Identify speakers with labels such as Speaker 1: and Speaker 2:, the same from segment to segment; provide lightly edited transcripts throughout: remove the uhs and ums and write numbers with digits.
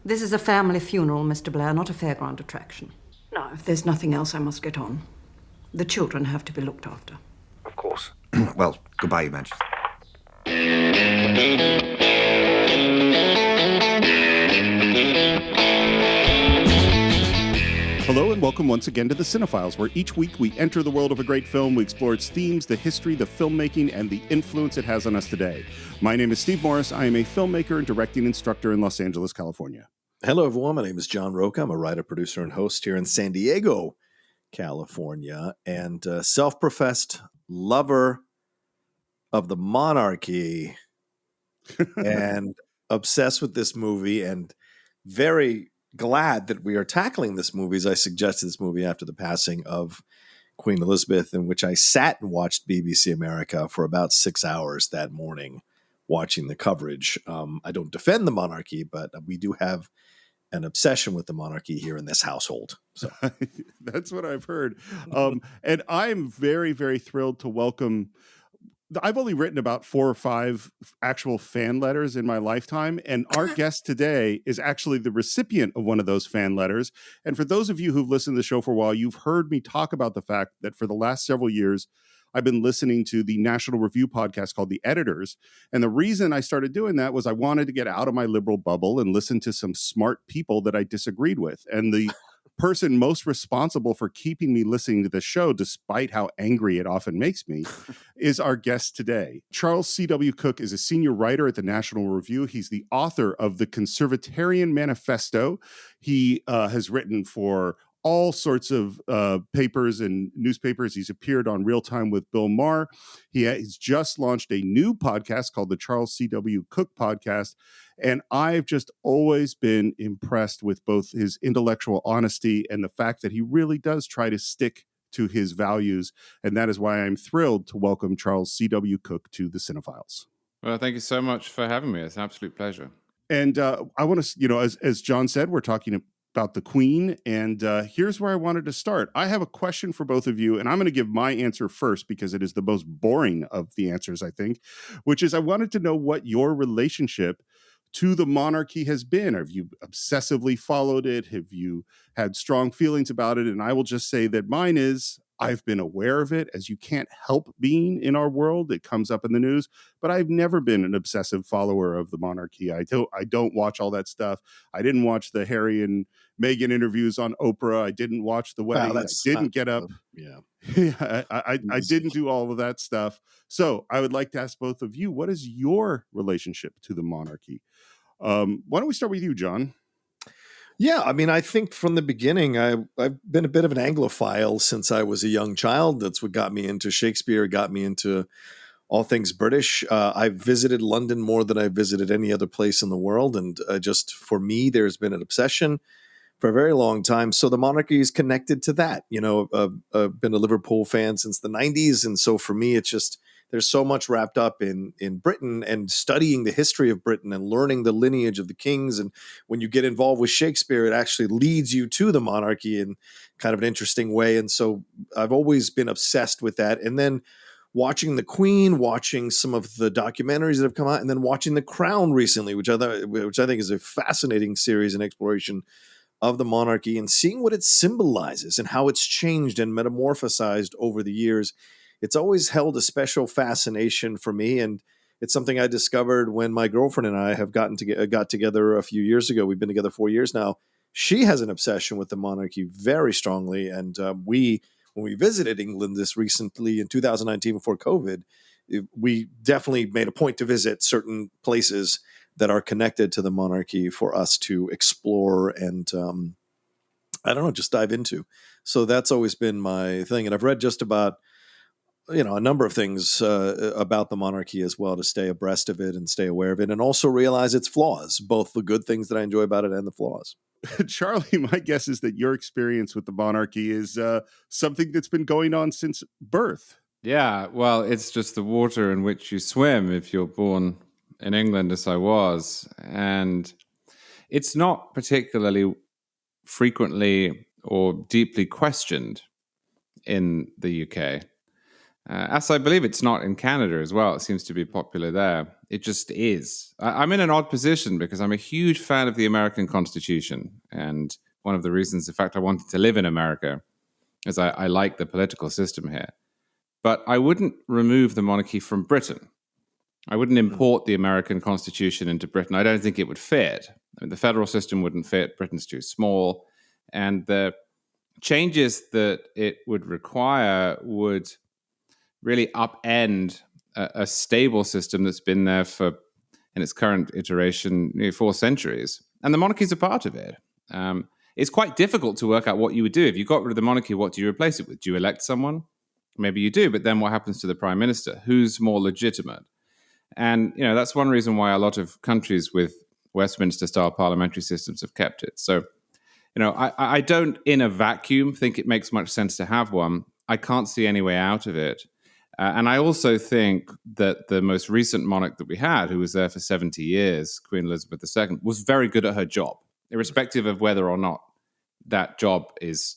Speaker 1: This is a family funeral, Mr. Blair, not a fairground attraction. Now, if there's nothing else, I must get on. The children have to be looked after.
Speaker 2: Of course. Well, goodbye, Your Majesty.
Speaker 3: Hello and welcome once again to the Cine-Files, where each week we enter the world of a great film, we explore its themes, the history, the filmmaking, and the influence it has on us today. My name is Steve Morris. I am a filmmaker and directing instructor in Los Angeles, California.
Speaker 4: Hello, everyone. My name is John Roca. I'm a writer, producer, and host here in San Diego, California, and self-professed lover of the monarchy and obsessed with this movie, and very glad that we are tackling this movie, as I suggested this movie after the passing of Queen Elizabeth, in which I sat and watched BBC America for about 6 hours that morning watching the coverage. I don't defend the monarchy, but we do have an obsession with the monarchy here in this household. So
Speaker 3: That's what I've heard. And I'm very, very thrilled to welcome. I've only written about 4 or 5 actual fan letters in my lifetime, and our guest today is actually the recipient of one of those fan letters. And for those of you who've listened to the show for a while, you've heard me talk about the fact that for the last several years, I've been listening to the National Review podcast called The Editors. And the reason I started doing that was I wanted to get out of my liberal bubble and listen to some smart people that I disagreed with. And the person most responsible for keeping me listening to the show, despite how angry it often makes me, is our guest today. Charles C.W. Cooke is a senior writer at the National Review. He's the author of the Conservatarian Manifesto. He has written for all sorts of papers and newspapers. He's appeared on Real Time with Bill Maher. He's just launched a new podcast called the Charles C.W. Cooke Podcast. And I've just always been impressed with both his intellectual honesty and the fact that he really does try to stick to his values. And that is why I'm thrilled to welcome Charles C.W. Cooke to the Cine-Files.
Speaker 5: Well, thank you so much for having me. It's an absolute pleasure.
Speaker 3: And I want to, as John said, we're talking about the Queen. And here's where I wanted to start. I have a question for both of you, and I'm going to give my answer first because it is the most boring of the answers, I think, which is I wanted to know what your relationship to the monarchy has been. Have you obsessively followed it? Have you had strong feelings about it? And I will just say that mine is I've been aware of it, as you can't help being in our world. It comes up in the news, but I've never been an obsessive follower of the monarchy. I don't watch all that stuff. I didn't watch the Harry and Meghan interviews on Oprah. I didn't watch the wedding. I didn't get up. I didn't do all of that stuff. So I would like to ask both of you, what is your relationship to the monarchy? Why don't we start with you, John?
Speaker 4: Yeah, I mean, I think from the beginning, I've been a bit of an Anglophile since I was a young child. That's what got me into Shakespeare, got me into all things British. I've visited London more than I've visited any other place in the world. And just for me, there's been an obsession for a very long time. So the monarchy is connected to that. I've been a Liverpool fan since the 90s. And so for me, it's just, there's so much wrapped up in Britain and studying the history of Britain and learning the lineage of the kings. And when you get involved with Shakespeare, it actually leads you to the monarchy in kind of an interesting way. And so I've always been obsessed with that. And then watching The Queen, watching some of the documentaries that have come out, and then watching The Crown recently, which I think is a fascinating series and exploration of the monarchy and seeing what it symbolizes and how it's changed and metamorphosized over the years. It's always held a special fascination for me, and it's something I discovered when my girlfriend and I have got together a few years ago. We've been together 4 years now. She has an obsession with the monarchy very strongly, and when we visited England this recently in 2019 before COVID, we definitely made a point to visit certain places that are connected to the monarchy for us to explore and just dive into. So that's always been my thing, and I've read just about a number of things about the monarchy as well to stay abreast of it and stay aware of it and also realize its flaws, both the good things that I enjoy about it and the flaws.
Speaker 3: Charlie, my guess is that your experience with the monarchy is something that's been going on since birth.
Speaker 5: Yeah, well, it's just the water in which you swim if you're born in England, as I was. And it's not particularly frequently or deeply questioned in the UK. As I believe it's not in Canada as well. It seems to be popular there. It just is. I'm in an odd position because I'm a huge fan of the American Constitution. And one of the reasons, in fact, I wanted to live in America is I like the political system here. But I wouldn't remove the monarchy from Britain. I wouldn't import the American Constitution into Britain. I don't think it would fit. I mean, the federal system wouldn't fit. Britain's too small. And the changes that it would require would really upend a stable system that's been there for, in its current iteration, 4 centuries. And the monarchy is a part of it. It's quite difficult to work out what you would do. If you got rid of the monarchy, what do you replace it with? Do you elect someone? Maybe you do, but then what happens to the prime minister? Who's more legitimate? And, that's one reason why a lot of countries with Westminster-style parliamentary systems have kept it. So, I don't, in a vacuum, think it makes much sense to have one. I can't see any way out of it. And I also think that the most recent monarch that we had, who was there for 70 years, Queen Elizabeth II, was very good at her job, irrespective of whether or not that job is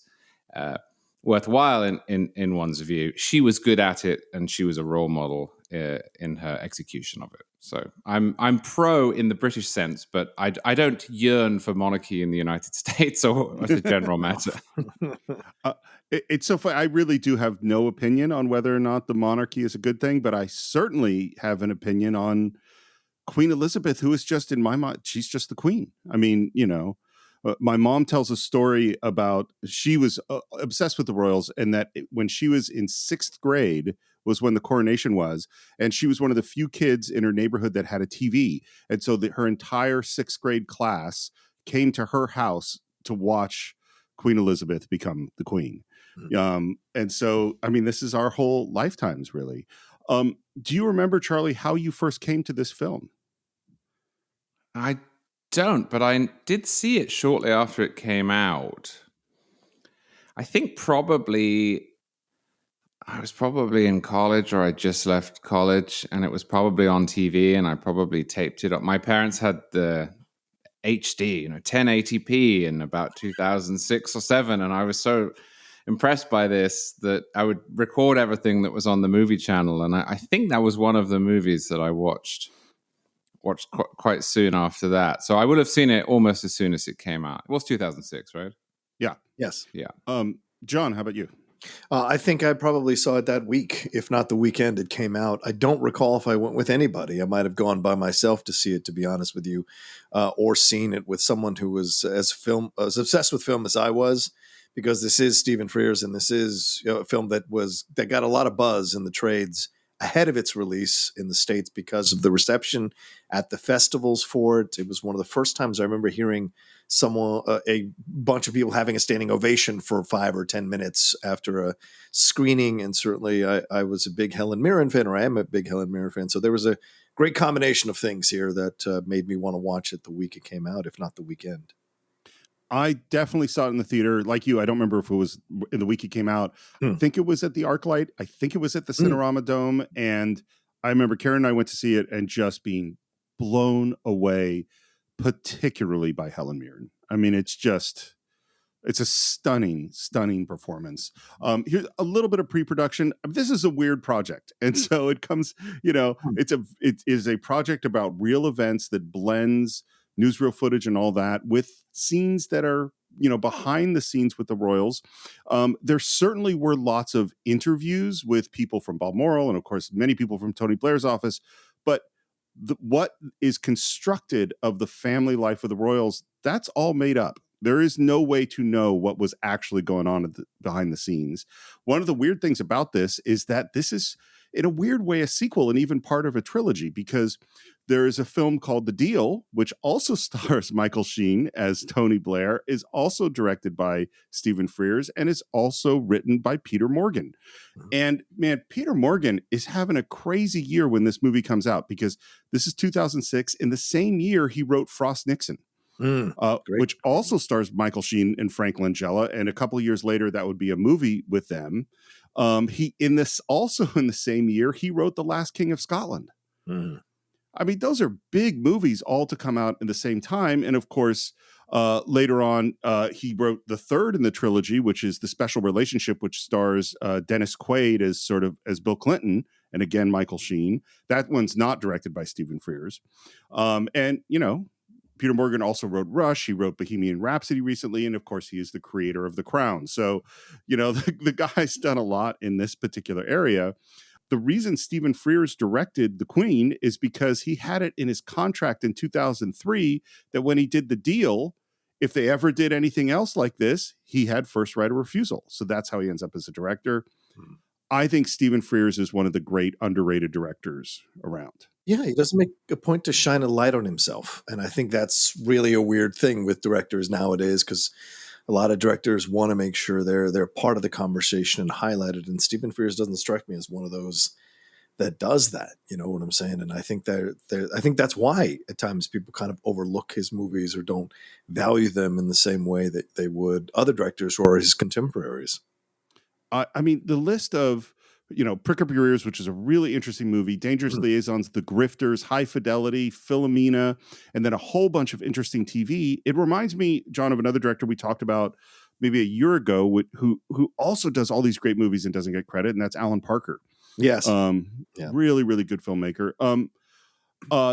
Speaker 5: worthwhile in one's view. She was good at it, and she was a role model in her execution of it. So I'm pro in the British sense, but I don't yearn for monarchy in the United States or as a general matter.
Speaker 3: It's so funny. I really do have no opinion on whether or not the monarchy is a good thing, but I certainly have an opinion on Queen Elizabeth, who is just, in my mind, she's just the queen. I mean, my mom tells a story about she was obsessed with the royals, and that when she was in 6th grade was when the coronation was, and she was one of the few kids in her neighborhood that had a TV, and so her entire 6th grade class came to her house to watch Queen Elizabeth become the queen. And so, I mean, this is our whole lifetimes, really. Do you remember, Charlie, how you first came to this film?
Speaker 5: I don't, but I did see it shortly after it came out. I think I was probably in college, or I just left college, and it was probably on TV, and I probably taped it up. My parents had the HD, 1080p in about 2006 or 7, and I was so impressed by this that I would record everything that was on the movie channel, and I think that was one of the movies that I watched quite soon after that. So I would have seen it almost as soon as it came out. It was 2006, right?
Speaker 3: Yeah.
Speaker 4: Yes.
Speaker 5: Yeah.
Speaker 3: John, how about you?
Speaker 4: I think I probably saw it that week, if not the weekend it came out. I don't recall if I went with anybody. I might have gone by myself to see it, to be honest with you, or seen it with someone who was as obsessed with film as I was, because this is Stephen Frears, and this is a film that got a lot of buzz in the trades ahead of its release in the States because of the reception at the festivals for it. It was one of the first times I remember hearing a bunch of people having a standing ovation for 5 or 10 minutes after a screening. And certainly I was a big Helen Mirren fan, or I am a big Helen Mirren fan. So there was a great combination of things here that made me want to watch it the week it came out, if not the weekend.
Speaker 3: I definitely saw it in the theater. Like you, I don't remember if it was in the week it came out. I think it was at the ArcLight. I think it was at the Cinerama Dome. And I remember Karen and I went to see it and just being blown away, particularly by Helen Mirren. I mean, it's a stunning, stunning performance. Here's a little bit of pre-production. This is a weird project. And so it comes, it is a project about real events that blends newsreel footage and all that with scenes that are, behind the scenes with the royals. There certainly were lots of interviews with people from Balmoral and, of course, many people from Tony Blair's office. But what is constructed of the family life of the royals, that's all made up. There is no way to know what was actually going on behind the scenes. One of the weird things about this is that this is, in a weird way, a sequel and even part of a trilogy, because there is a film called The Deal, which also stars Michael Sheen as Tony Blair, is also directed by Stephen Frears, and is also written by Peter Morgan. And man, Peter Morgan is having a crazy year when this movie comes out, because this is 2006. In the same year, he wrote Frost Nixon. Which also stars Michael Sheen and Frank Langella, and a couple of years later that would be a movie with them. In the same year, he wrote The Last King of Scotland. I mean, those are big movies all to come out at the same time. And of course, Later on, he wrote the third in the trilogy, which is The Special Relationship, which stars Dennis Quaid as Bill Clinton, and again Michael Sheen. That one's not directed by Stephen Frears. And Peter Morgan also wrote Rush. He wrote Bohemian Rhapsody recently, and of course, he is the creator of The Crown. So, the guy's done a lot in this particular area. The reason Stephen Frears directed The Queen is because he had it in his contract in 2003 that when he did the deal, if they ever did anything else like this, he had first right of refusal. So that's how he ends up as a director. I think Stephen Frears is one of the great underrated directors around.
Speaker 4: Yeah, he doesn't make a point to shine a light on himself. And I think that's really a weird thing with directors nowadays, because a lot of directors want to make sure they're part of the conversation and highlighted. And Stephen Frears doesn't strike me as one of those that does that. You know what I'm saying? And I think I think that's why at times people kind of overlook his movies or don't value them in the same way that they would other directors who are his contemporaries.
Speaker 3: I mean, the list of, Prick Up Your Ears, which is a really interesting movie, Dangerous Liaisons, The Grifters, High Fidelity, Philomena, and then a whole bunch of interesting TV. It reminds me, John, of another director we talked about maybe a year ago, who also does all these great movies and doesn't get credit, and that's Alan Parker.
Speaker 4: Yes.
Speaker 3: Really, really good filmmaker.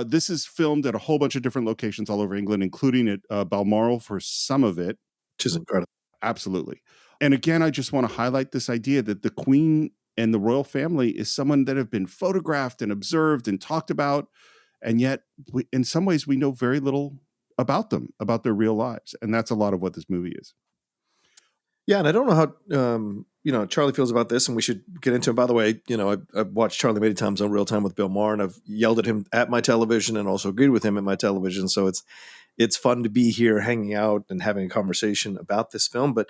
Speaker 3: This is filmed at a whole bunch of different locations all over England, including at Balmoral for some of it.
Speaker 4: Which is incredible.
Speaker 3: Absolutely. And again, I just want to highlight this idea that the Queen and the royal family is someone that have been photographed and observed and talked about. And yet, in some ways, we know very little about them, about their real lives. And that's a lot of what this movie is.
Speaker 4: Yeah, and I don't know how Charlie feels about this, and we should get into it. By the way, I've watched Charlie many times on Real Time with Bill Maher, and I've yelled at him at my television and also agreed with him at my television. So it's fun to be here hanging out and having a conversation about this film. But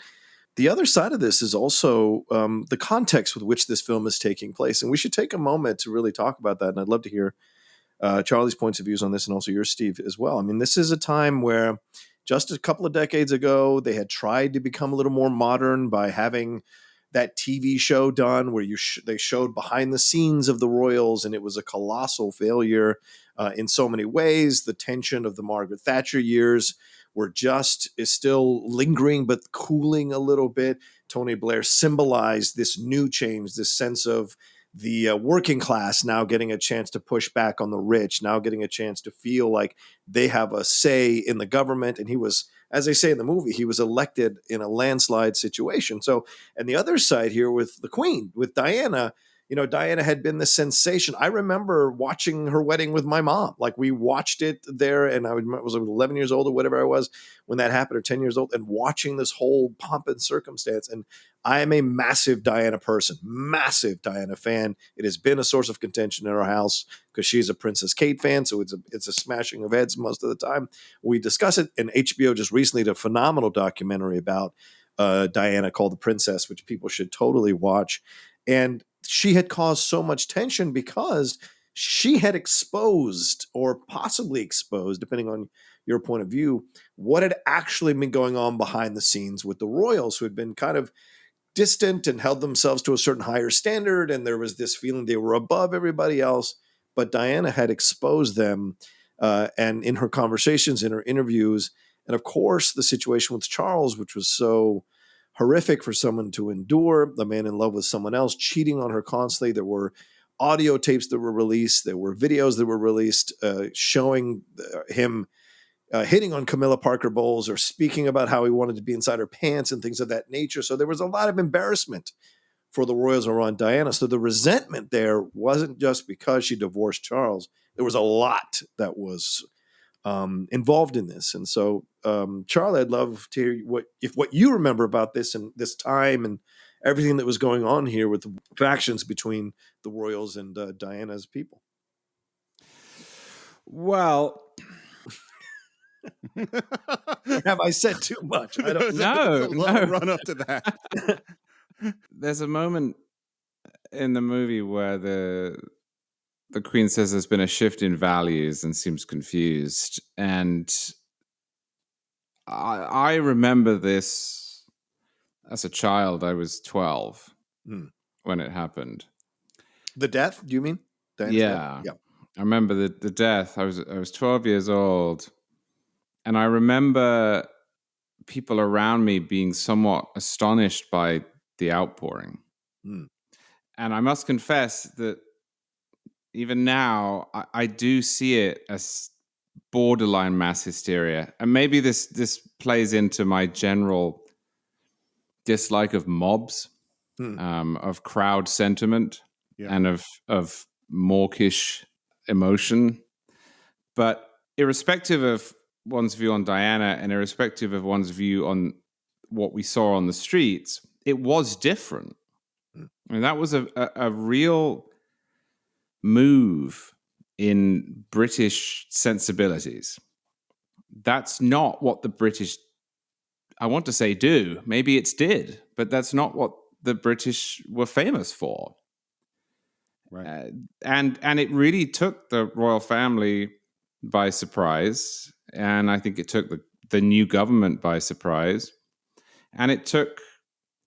Speaker 4: the other side of this is also the context with which this film is taking place. And we should take a moment to really talk about that. And I'd love to hear Charlie's points of views on this, and also yours, Steve, as well. I mean, this is a time where just a couple of decades ago, they had tried to become a little more modern by having that TV show done where they showed behind the scenes of the royals, and it was a colossal failure in so many ways. The tension of the Margaret Thatcher years is still lingering, but cooling a little bit. Tony Blair symbolized this new change, this sense of the working class now getting a chance to push back on the rich, now getting a chance to feel like they have a say in the government. And he was, as they say in the movie, he was elected in a landslide situation. So, and the other side here with the Queen, with Diana, Diana had been the sensation. I remember watching her wedding with my mom. Like, we watched it there, and I was 11 years old or whatever I was when that happened, or 10 years old, and watching this whole pomp and circumstance. And I am a massive Diana person, massive Diana fan. It has been a source of contention in our house because she's a Princess Kate fan, so it's a smashing of heads most of the time. We discuss it, and HBO just recently did a phenomenal documentary about Diana called The Princess, which people should totally watch. And she had caused so much tension because she had exposed, or possibly exposed, depending on your point of view, what had actually been going on behind the scenes with the royals, who had been kind of distant and held themselves to a certain higher standard. And there was this feeling they were above everybody else. But Diana had exposed them, and in her conversations, in her interviews, and of course, the situation with Charles, which was so horrific for someone to endure, the man in love with someone else, cheating on her constantly. There were audio tapes that were released. There were videos that were released showing him hitting on Camilla Parker Bowles, or speaking about how he wanted to be inside her pants and things of that nature. So there was a lot of embarrassment for the royals around Diana. So the resentment there wasn't just because she divorced Charles. There was a lot that was involved in this. And so, Charlie, I'd love to hear what you remember about this and this time and everything that was going on here with the factions between the royals and Diana's people.
Speaker 5: Well,
Speaker 4: have I said too much? I don't
Speaker 5: know. No.
Speaker 3: Run up to that.
Speaker 5: There's a moment in the movie where the Queen says there's been a shift in values and seems confused. And I remember this as a child. I was 12 when it happened.
Speaker 4: The death, do you mean?
Speaker 5: Yeah.
Speaker 4: Yeah.
Speaker 5: I remember the death. I was 12 years old. And I remember people around me being somewhat astonished by the outpouring.
Speaker 4: Mm.
Speaker 5: And I must confess that even now, I do see it as borderline mass hysteria. And maybe this plays into my general dislike of mobs, of crowd sentiment, and of mawkish emotion. But irrespective of one's view on Diana and irrespective of one's view on what we saw on the streets, it was different. I mean, that was a real move in British sensibilities. That's not what the British, I want to say do, maybe it's did, but that's not what the British were famous for.
Speaker 3: Right.
Speaker 5: And it really took the royal family by surprise, and I think it took the new government by surprise, and it took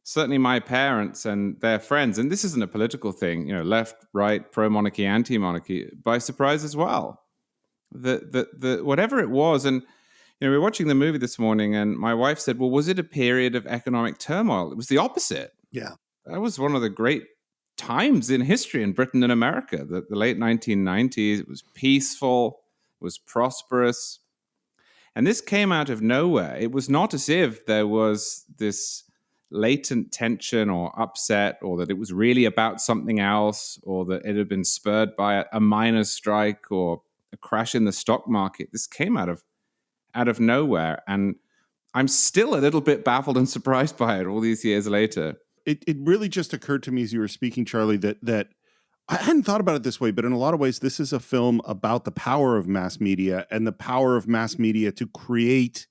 Speaker 5: certainly my parents and their friends, and this isn't a political thing, left, right, pro-monarchy, anti-monarchy, by surprise as well. The whatever it was, and we were watching the movie this morning, and my wife said, well, was it a period of economic turmoil? It was the opposite.
Speaker 4: Yeah.
Speaker 5: That was one of the great times in history in Britain and America, the late 1990s. It was peaceful, it was prosperous. And this came out of nowhere. It was not as if there was this latent tension or upset, or that it was really about something else, or that it had been spurred by a miners' strike or a crash in the stock market. This came out of nowhere. And I'm still a little bit baffled and surprised by it all these years later.
Speaker 3: It really just occurred to me as you were speaking, Charlie, that I hadn't thought about it this way, but in a lot of ways, this is a film about the power of mass media and the power of mass media to create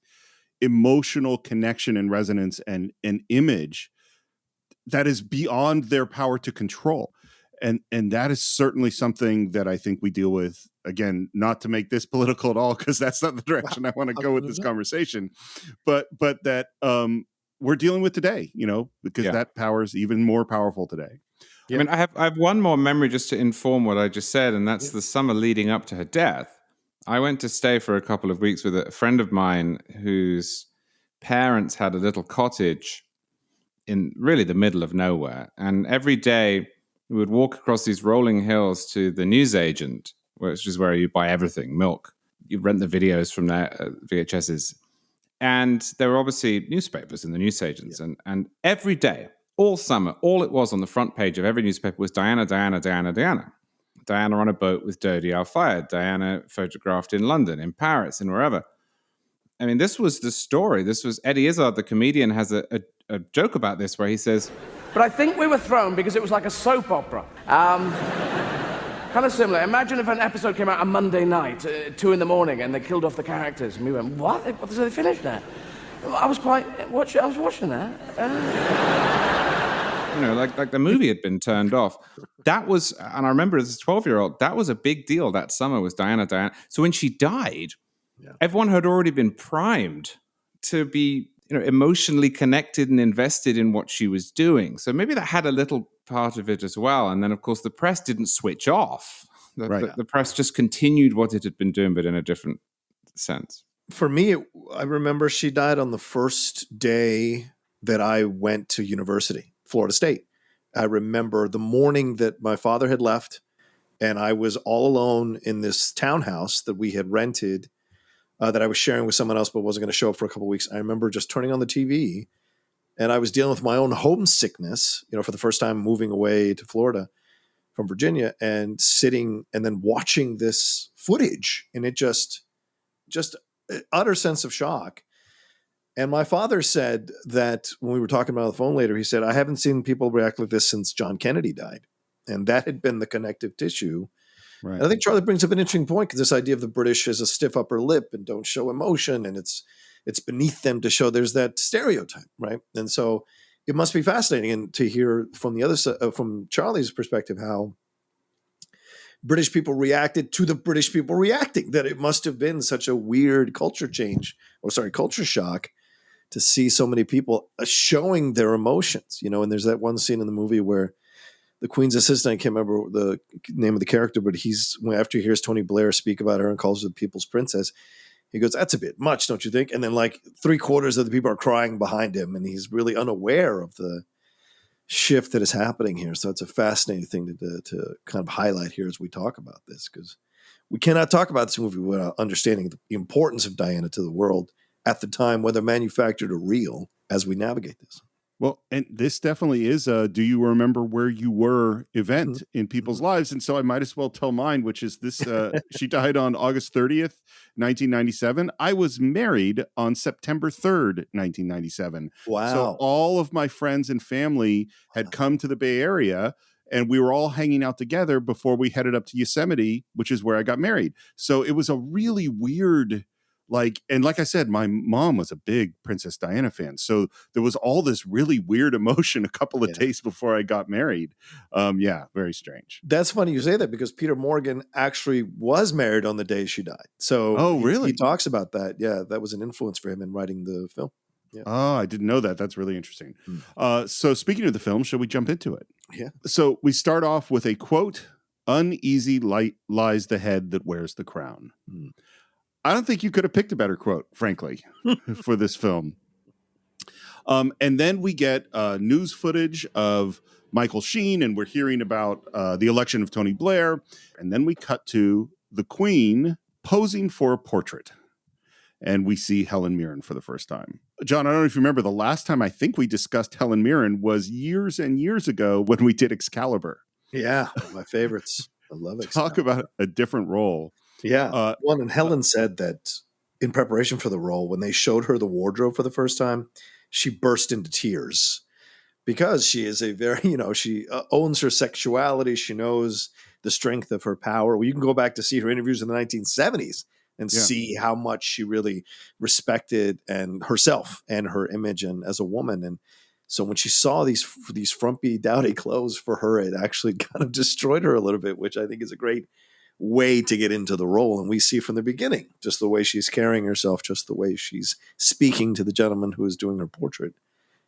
Speaker 3: emotional connection and resonance and an image that is beyond their power to control. And that is certainly something that I think we deal with, again, not to make this political at all, because that's not the direction I want to go with this conversation, but that we're dealing with today, because that power is even more powerful today.
Speaker 5: I mean, I have one more memory just to inform what I just said, and that's the summer leading up to her death. I went to stay for a couple of weeks with a friend of mine whose parents had a little cottage in really the middle of nowhere. And every day we would walk across these rolling hills to the newsagent, which is where you buy everything, milk. You rent the videos from their VHSs. And there were obviously newspapers in the newsagents. Yeah. And every day, all summer, all it was on the front page of every newspaper was Diana, Diana, Diana, Diana. Diana on a boat with Dodi Al-Fayed. Diana photographed in London, in Paris, and wherever. I mean, this was the story. This was Eddie Izzard, the comedian, has a joke about this where he says,
Speaker 6: but I think we were thrown because it was like a soap opera. Kind of similar. Imagine if an episode came out on Monday night, 2 a.m, and they killed off the characters, and we went, what? So they finished that? I was watching that.
Speaker 5: Like the movie had been turned off. That was, and I remember as a 12-year-old, that was a big deal that summer, was Diana. So when she died, everyone had already been primed to be, emotionally connected and invested in what she was doing. So maybe that had a little part of it as well. And then, of course, the press didn't switch off. The press just continued what it had been doing, but in a different sense.
Speaker 4: For me, I remember she died on the first day that I went to university, Florida State. I remember the morning that my father had left, and I was all alone in this townhouse that we had rented, that I was sharing with someone else, but wasn't going to show up for a couple of weeks. I remember just turning on the TV, and I was dealing with my own homesickness, for the first time moving away to Florida from Virginia, and sitting and then watching this footage, and it just utter sense of shock. And my father said that when we were talking about the phone later, he said, I haven't seen people react like this since John Kennedy died. And that had been the connective tissue. Right. And I think Charlie brings up an interesting point, because this idea of the British as a stiff upper lip and don't show emotion, and it's beneath them to show, there's that stereotype, right? And so it must be fascinating and to hear from the other side, from Charlie's perspective, how British people reacted to the British people reacting, that it must have been such a weird culture shock to see so many people showing their emotions, and there's that one scene in the movie where the Queen's assistant, I can't remember the name of the character, but after he hears Tony Blair speak about her and calls her the people's princess, He goes, "That's a bit much, don't you think?" And then like 3/4 of the people are crying behind him, and he's really unaware of the shift that is happening here. So it's a fascinating thing to kind of highlight here as we talk about this, because we cannot talk about this movie without understanding the importance of Diana to the world at the time, whether manufactured or real, as we navigate this.
Speaker 3: Well, and this definitely is a do you remember where you were event in people's lives. And so I might as well tell mine, which is this. She died on August 30th, 1997. I was married on September 3rd, 1997.
Speaker 4: Wow.
Speaker 3: So all of my friends and family had come to the Bay Area, and we were all hanging out together before we headed up to Yosemite, which is where I got married. So it was a really weird... and like I said, my mom was a big Princess Diana fan. So there was all this really weird emotion a couple of days before I got married. Very strange.
Speaker 4: That's funny you say that, because Peter Morgan actually was married on the day she died. So
Speaker 3: really?
Speaker 4: He talks about that. Yeah, that was an influence for him in writing the film. Yeah.
Speaker 3: Oh, I didn't know that. That's really interesting. So speaking of the film, shall we jump into it?
Speaker 4: Yeah.
Speaker 3: So we start off with a quote, "Uneasy lies the head that wears the crown." I don't think you could have picked a better quote, frankly, for this film. And then we get news footage of Michael Sheen, and we're hearing about the election of Tony Blair. And then we cut to the Queen posing for a portrait. And we see Helen Mirren for the first time. John, I don't know if you remember, the last time I think we discussed Helen Mirren was years and years ago when we did Excalibur.
Speaker 4: Yeah, one of my favorites. I love it.
Speaker 3: Talk about a different role.
Speaker 4: Yeah. And Helen said that in preparation for the role, when they showed her the wardrobe for the first time, she burst into tears, because she is a very, she owns her sexuality. She knows the strength of her power. Well, you can go back to see her interviews in the 1970s and see how much she really respected and herself and her image and as a woman. And so when she saw these frumpy, dowdy clothes for her, it actually kind of destroyed her a little bit, which I think is a great way to get into the role. And we see from the beginning just the way she's carrying herself, just the way she's speaking to the gentleman who is doing her portrait,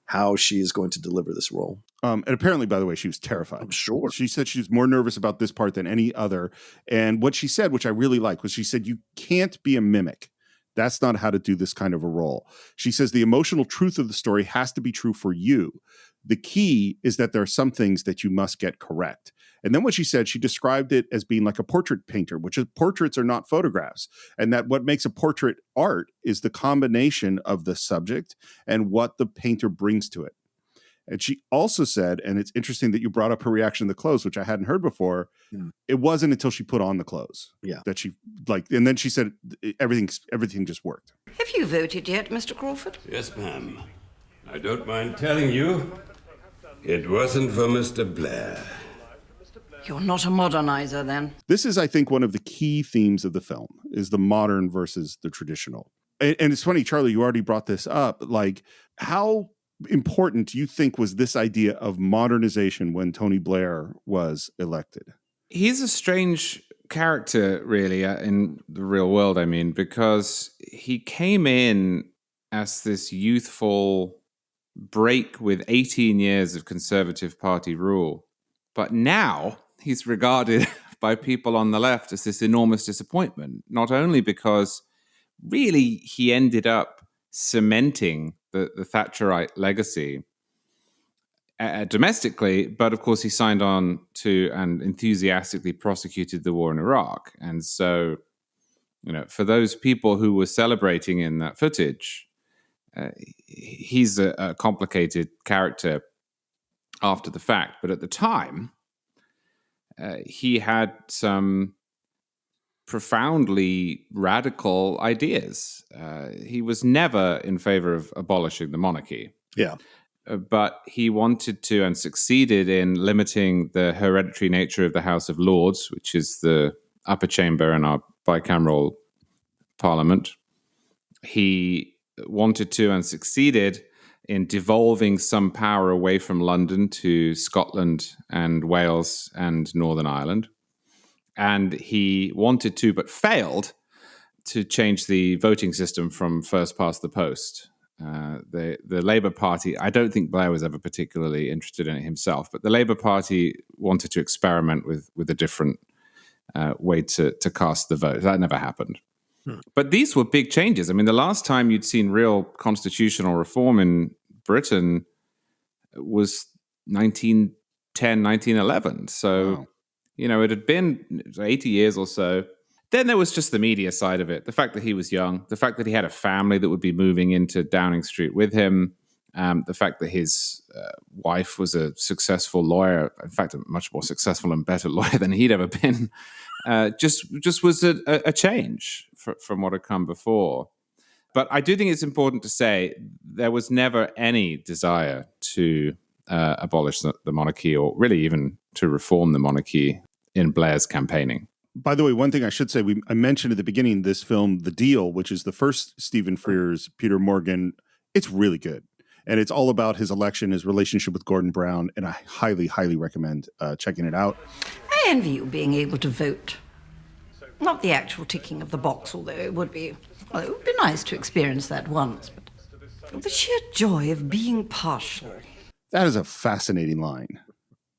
Speaker 4: how she is going to deliver this role.
Speaker 3: And apparently, by the way, she was terrified.
Speaker 4: I'm sure.
Speaker 3: She said she was more nervous about this part than any other. And what she said, which I really like, was she said, "You can't be a mimic. That's not how to do this kind of a role." She says the emotional truth of the story has to be true for you. The key is that there are some things that you must get correct. And then what she said, she described it as being like a portrait painter, which is portraits are not photographs. And that what makes a portrait art is the combination of the subject and what the painter brings to it. And she also said, and it's interesting that you brought up her reaction to the clothes, which I hadn't heard before. It wasn't until she put on the clothes that she and then she said everything just worked.
Speaker 1: Have you voted yet, Mr. Crawford?
Speaker 7: Yes, ma'am. I don't mind telling you, it wasn't for Mr. Blair.
Speaker 1: You're not a modernizer, then.
Speaker 3: This is, I think, one of the key themes of the film, is the modern versus the traditional. And it's funny, Charlie, you already brought this up. Like, how important do you think was this idea of modernization when Tony Blair was elected?
Speaker 5: He's a strange character, really, in the real world, I mean, because he came in as this youthful break with 18 years of Conservative Party rule. But now he's regarded by people on the left as this enormous disappointment, not only because really he ended up cementing the Thatcherite legacy domestically, but of course he signed on to and enthusiastically prosecuted the war in Iraq. And so, for those people who were celebrating in that footage, he's a complicated character after the fact. But at the time, he had some profoundly radical ideas. He was never in favor of abolishing the monarchy.
Speaker 4: Yeah.
Speaker 5: But he wanted to and succeeded in limiting the hereditary nature of the House of Lords, which is the upper chamber in our bicameral parliament. He wanted to and succeeded in devolving some power away from London to Scotland and Wales and Northern Ireland. And he wanted to, but failed, to change the voting system from first past the post. The Labour Party, I don't think Blair was ever particularly interested in it himself, but the Labour Party wanted to experiment with a different way to cast the vote. That never happened. But these were big changes. I mean, the last time you'd seen real constitutional reform in Britain was 1910, 1911. So,
Speaker 3: Wow.
Speaker 5: it had been 80 years or so. Then there was just the media side of it. The fact that he was young, the fact that he had a family that would be moving into Downing Street with him, the fact that his wife was a successful lawyer, in fact, a much more successful and better lawyer than he'd ever been, just was a change from what had come before. But I do think it's important to say there was never any desire to abolish the monarchy, or really even to reform the monarchy in Blair's campaigning.
Speaker 3: By the way, one thing I should say, I mentioned at the beginning this film, The Deal, which is the first Stephen Frears, Peter Morgan. It's really good. And it's all about his election, his relationship with Gordon Brown. And I highly, highly recommend checking it out.
Speaker 1: I envy you being able to vote. Not the actual ticking of the box, although it would be nice to experience that once. But the sheer joy of being partial.
Speaker 3: That is a fascinating line.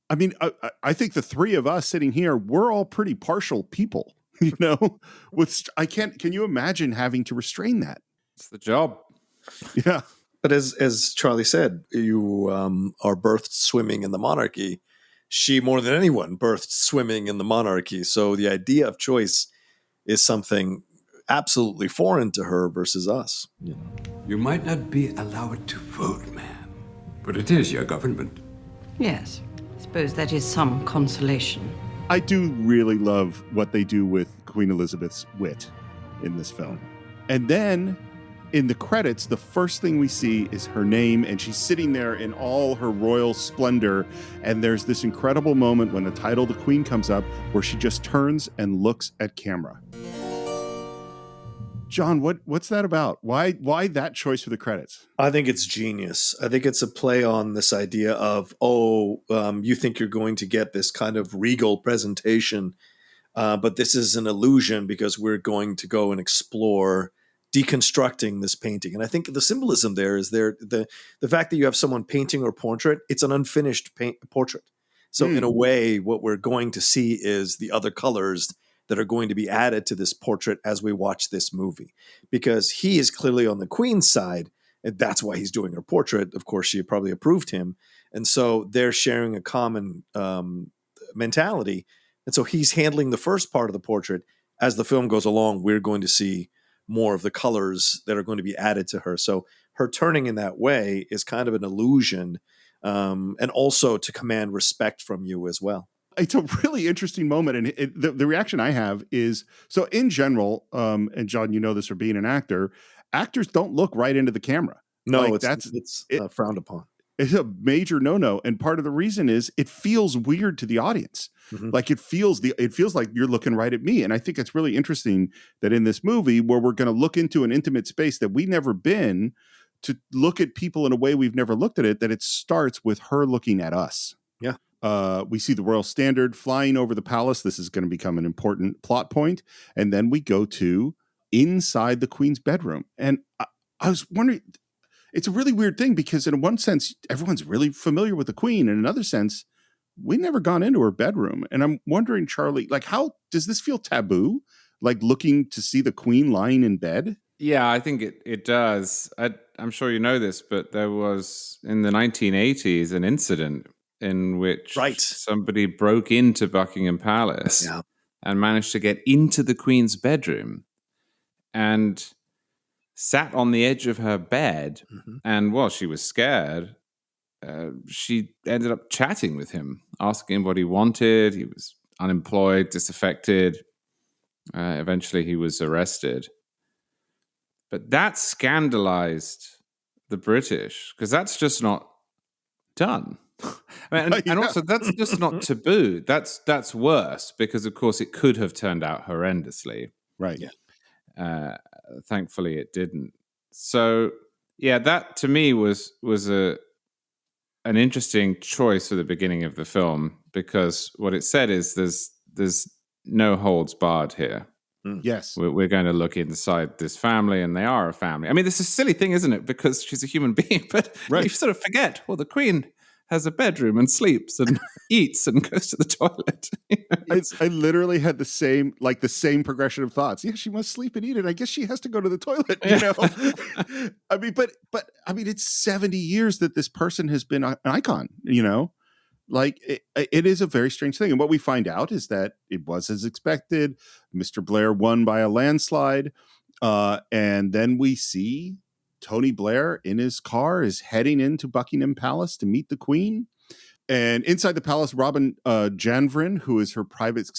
Speaker 3: I mean, I think the three of us sitting here, we're all pretty partial people, can you imagine having to restrain that?
Speaker 5: It's the job.
Speaker 3: Yeah.
Speaker 4: But as Charlie said, you are birthed swimming in the monarchy. She, more than anyone, birthed swimming in the monarchy. So the idea of choice is something absolutely foreign to her versus us.
Speaker 7: You might not be allowed to vote, man, but it is your government.
Speaker 1: Yes, I suppose that is some consolation.
Speaker 3: I do really love what they do with Queen Elizabeth's wit in this film. And then in the credits, the first thing we see is her name, and she's sitting there in all her royal splendor. And there's this incredible moment when the title The Queen comes up where she just turns and looks at camera. John, what's that about? Why that choice for the credits?
Speaker 4: I think it's genius. I think it's a play on this idea of, you think you're going to get this kind of regal presentation, but this is an illusion because we're going to go and explore deconstructing this painting. And I think the symbolism there is the fact that you have someone painting or portrait, it's an unfinished portrait. So in a way, what we're going to see is the other colors that are going to be added to this portrait as we watch this movie, because he is clearly on the Queen's side, and that's why he's doing her portrait. Of course, she probably approved him. And so they're sharing a common mentality. And so he's handling the first part of the portrait. As the film goes along, we're going to see more of the colors that are going to be added to her. So her turning in that way is kind of an illusion, and also to command respect from you as well.
Speaker 3: It's a really interesting moment. And the reaction I have is, so in general, and John, you know this for being an actor, actors don't look right into the camera.
Speaker 4: No, it's frowned upon.
Speaker 3: It's a major no-no. And part of the reason is it feels weird to the audience. Mm-hmm. Like it feels like you're looking right at me. And I think it's really interesting that in this movie where we're going to look into an intimate space that we've never been, to look at people in a way we've never looked at it, that it starts with her looking at us.
Speaker 4: Yeah.
Speaker 3: We see the royal standard flying over the palace. This is going to become an important plot point. And then we go to inside the Queen's bedroom. And I was wondering, it's a really weird thing because in one sense, everyone's really familiar with the Queen. In another sense, we've never gone into her bedroom. And I'm wondering, Charlie, like, how does this feel taboo? Like looking to see the Queen lying in bed?
Speaker 5: Yeah, I think it does. I'm sure you know this, but there was in the 1980s an incident in which somebody broke into Buckingham Palace and managed to get into the Queen's bedroom and sat on the edge of her bed. Mm-hmm. And while she was scared, she ended up chatting with him, asking him what he wanted. He was unemployed, disaffected. Eventually he was arrested. But that scandalized the British because that's just not done. And also that's just not taboo. That's worse because, of course, it could have turned out horrendously.
Speaker 3: Right.
Speaker 5: Yeah. Thankfully, it didn't. So, yeah, that to me was an interesting choice for the beginning of the film because what it said is there's no holds barred here.
Speaker 3: Yes.
Speaker 5: We're going to look inside this family, and they are a family. I mean, this is a silly thing, isn't it? Because she's a human being, but you sort of forget, well, the Queen has a bedroom and sleeps and eats and goes to the toilet.
Speaker 3: I literally had the same progression of thoughts. Yeah, she must sleep and eat, and I guess she has to go to the toilet. You know, I mean, but I mean, it's 70 years that this person has been an icon. You know, like it is a very strange thing. And what we find out is that it was as expected. Mr. Blair won by a landslide, and then we see Tony Blair in his car is heading into Buckingham Palace to meet the Queen. And inside the palace, Robin Janvrin, who is her private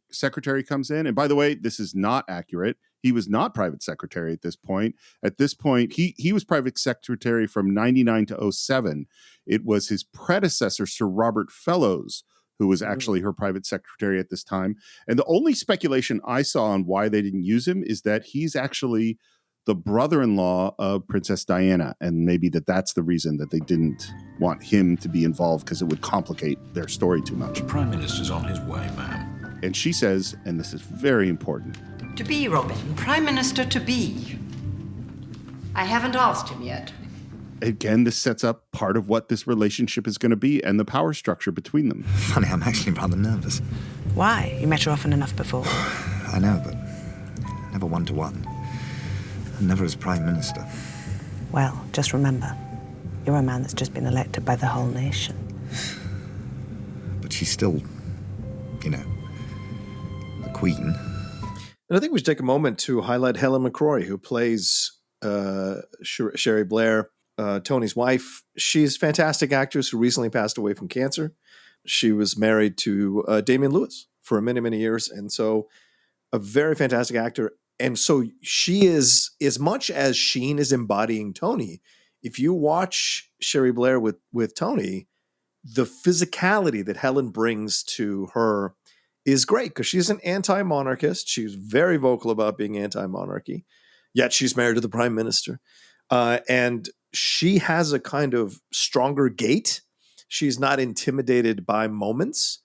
Speaker 3: secretary, comes in. And by the way, this is not accurate. He was not private secretary at this point. At this point, he was private secretary from 99 to 07. It was his predecessor, Sir Robert Fellows, who was actually her private secretary at this time. And the only speculation I saw on why they didn't use him is that he's actually the brother-in-law of Princess Diana, and maybe that's the reason that they didn't want him to be involved, because it would complicate their story too much.
Speaker 8: The Prime Minister's on his way, ma'am.
Speaker 3: And she says, and this is very important,
Speaker 1: To be, Robin. Prime Minister to be. I haven't asked him yet.
Speaker 3: again, this sets up part of what this relationship is going to be and the power structure between them.
Speaker 2: Funny, I'm actually rather nervous.
Speaker 9: Why? You met her often enough before.
Speaker 2: I know, but never one-to-one. And never as Prime Minister.
Speaker 9: Well, just remember, you're a man that's just been elected by the whole nation.
Speaker 2: But she's still, you know, the Queen.
Speaker 4: And I think we should take a moment to highlight Helen McCrory, who plays Sherry Blair, Tony's wife. She's a fantastic actress who recently passed away from cancer. She was married to Damian Lewis for many, many years. And so a very fantastic actor. And so she is, as much as Sheen is embodying Tony, if you watch Sherry Blair with Tony, the physicality that Helen brings to her is great, because she's an anti-monarchist. She's very vocal about being anti-monarchy, yet she's married to the prime minister. And she has a kind of stronger gait. She's not intimidated by moments.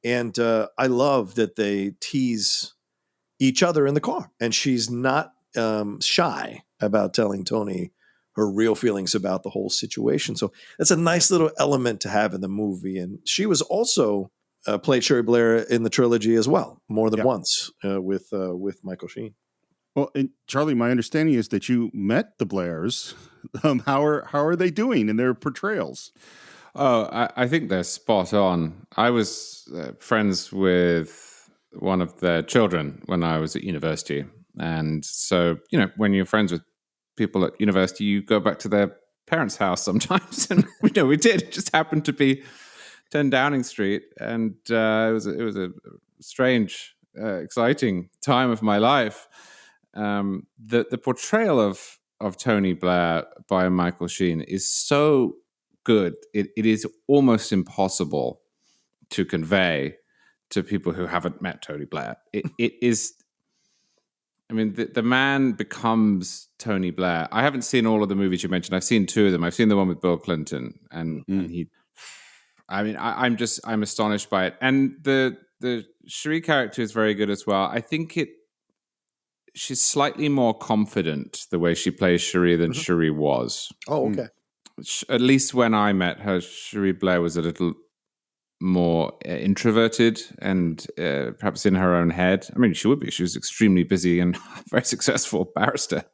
Speaker 4: And I love that they tease each other in the car. And she's not shy about telling Tony her real feelings about the whole situation. So that's a nice little element to have in the movie. And she was also played Sherry Blair in the trilogy as well, more than once with Michael Sheen.
Speaker 3: Well, and Charlie, my understanding is that you met the Blairs. How are they doing in their portrayals?
Speaker 5: Oh, I think they're spot on. I was friends with one of their children when I was at university. And so, you know, when you're friends with people at university, you go back to their parents' house sometimes. And, you know, we did. It just happened to be 10 Downing Street. And it was a strange, exciting time of my life. The portrayal of Tony Blair by Michael Sheen is so good. It is almost impossible to convey to people who haven't met Tony Blair. It is, I mean, the man becomes Tony Blair. I haven't seen all of the movies you mentioned. I've seen two of them. I've seen the one with Bill Clinton, and he, I mean, I'm astonished by it. And the Cherie character is very good as well. I think she's slightly more confident the way she plays Cherie than Cherie was.
Speaker 4: Oh, okay.
Speaker 5: At least when I met her, Cherie Blair was a little more introverted and perhaps in her own head. I mean, she would be. She was extremely busy and very successful barrister.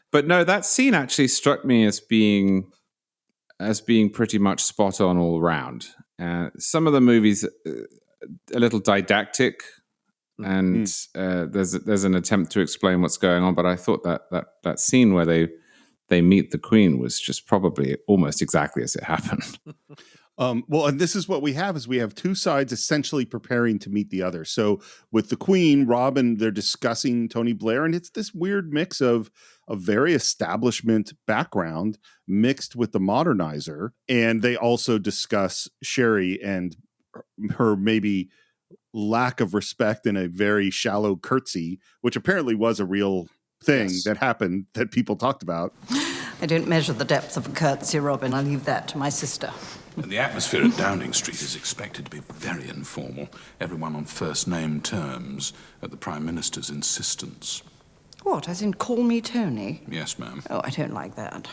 Speaker 5: But no, that scene actually struck me as being pretty much spot on all around. Some of the movies a little didactic, and there's an attempt to explain what's going on. But I thought that scene where they meet the Queen was just probably almost exactly as it happened.
Speaker 3: Well, and this is what we have two sides essentially preparing to meet the other. So with the Queen, Robin, they're discussing Tony Blair, and it's this weird mix of a very establishment background mixed with the modernizer. And they also discuss Sherry and her maybe lack of respect and a very shallow curtsy, which apparently was a real thing that happened that people talked about.
Speaker 1: I don't measure the depth of a curtsy, Robin. I leave that to my sister.
Speaker 8: And the atmosphere at Downing Street is expected to be very informal. Everyone on first-name terms at the Prime Minister's insistence.
Speaker 1: What, as in call me Tony?
Speaker 8: Yes, ma'am.
Speaker 1: Oh, I don't like that.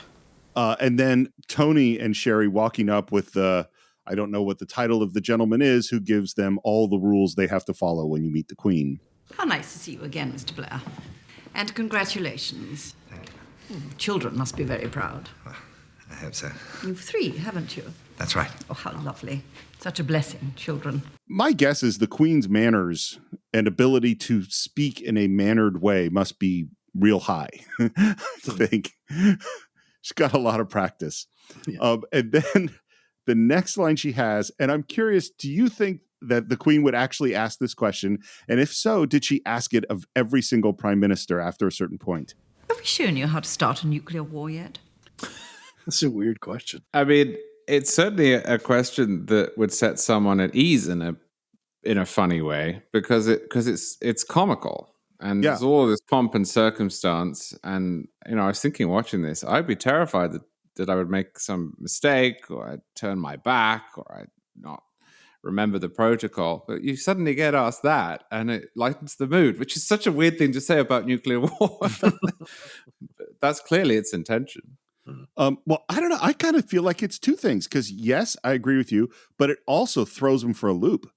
Speaker 3: And then Tony and Sherry walking up with the I don't know what the title of the gentleman is who gives them all the rules they have to follow when you meet the Queen.
Speaker 1: How nice to see you again, Mr. Blair. And congratulations.
Speaker 2: Thank you.
Speaker 1: Children must be very proud.
Speaker 2: Well, I hope so.
Speaker 1: You've 3, haven't you?
Speaker 2: That's right.
Speaker 1: Oh, how lovely. Such a blessing, children.
Speaker 3: My guess is the Queen's manners and ability to speak in a mannered way must be real high. I think she's got a lot of practice.
Speaker 4: Yeah.
Speaker 3: And then the next line she has, and I'm curious, do you think that the Queen would actually ask this question? And if so, did she ask it of every single prime minister after a certain point?
Speaker 1: Have we shown you how to start a nuclear war yet?
Speaker 4: That's a weird question.
Speaker 5: I mean, it's certainly a question that would set someone at ease in a funny way because it's comical and there's all this pomp and circumstance. And I was thinking watching this, I'd be terrified that I would make some mistake or I'd turn my back or I'd not remember the protocol. But you suddenly get asked that and it lightens the mood, which is such a weird thing to say about nuclear war. That's clearly its intention.
Speaker 3: Well, I don't know. I kind of feel like it's two things because, yes, I agree with you, but it also throws him for a loop,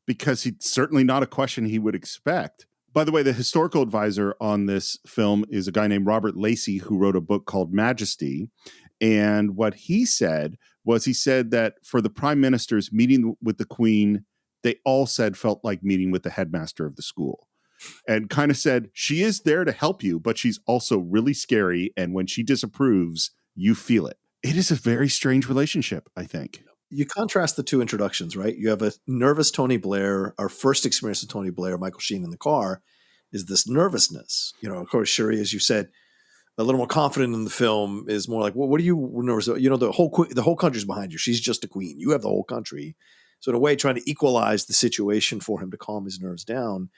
Speaker 3: because it's certainly not a question he would expect. By the way, the historical advisor on this film is a guy named Robert Lacey, who wrote a book called Majesty. And what he said that for the prime minister's meeting with the Queen, they all said felt like meeting with the headmaster of the school. And kind of said, she is there to help you, but she's also really scary. And when she disapproves, you feel it. It is a very strange relationship, I think.
Speaker 4: You contrast the two introductions, right? You have a nervous Tony Blair. Our first experience with Tony Blair, Michael Sheen in the car, is this nervousness. Of course, Sherry, as you said, a little more confident in the film is more like, well, what are you nervous about? The whole country's behind you. She's just a queen. You have the whole country. So in a way, trying to equalize the situation for him to calm his nerves down.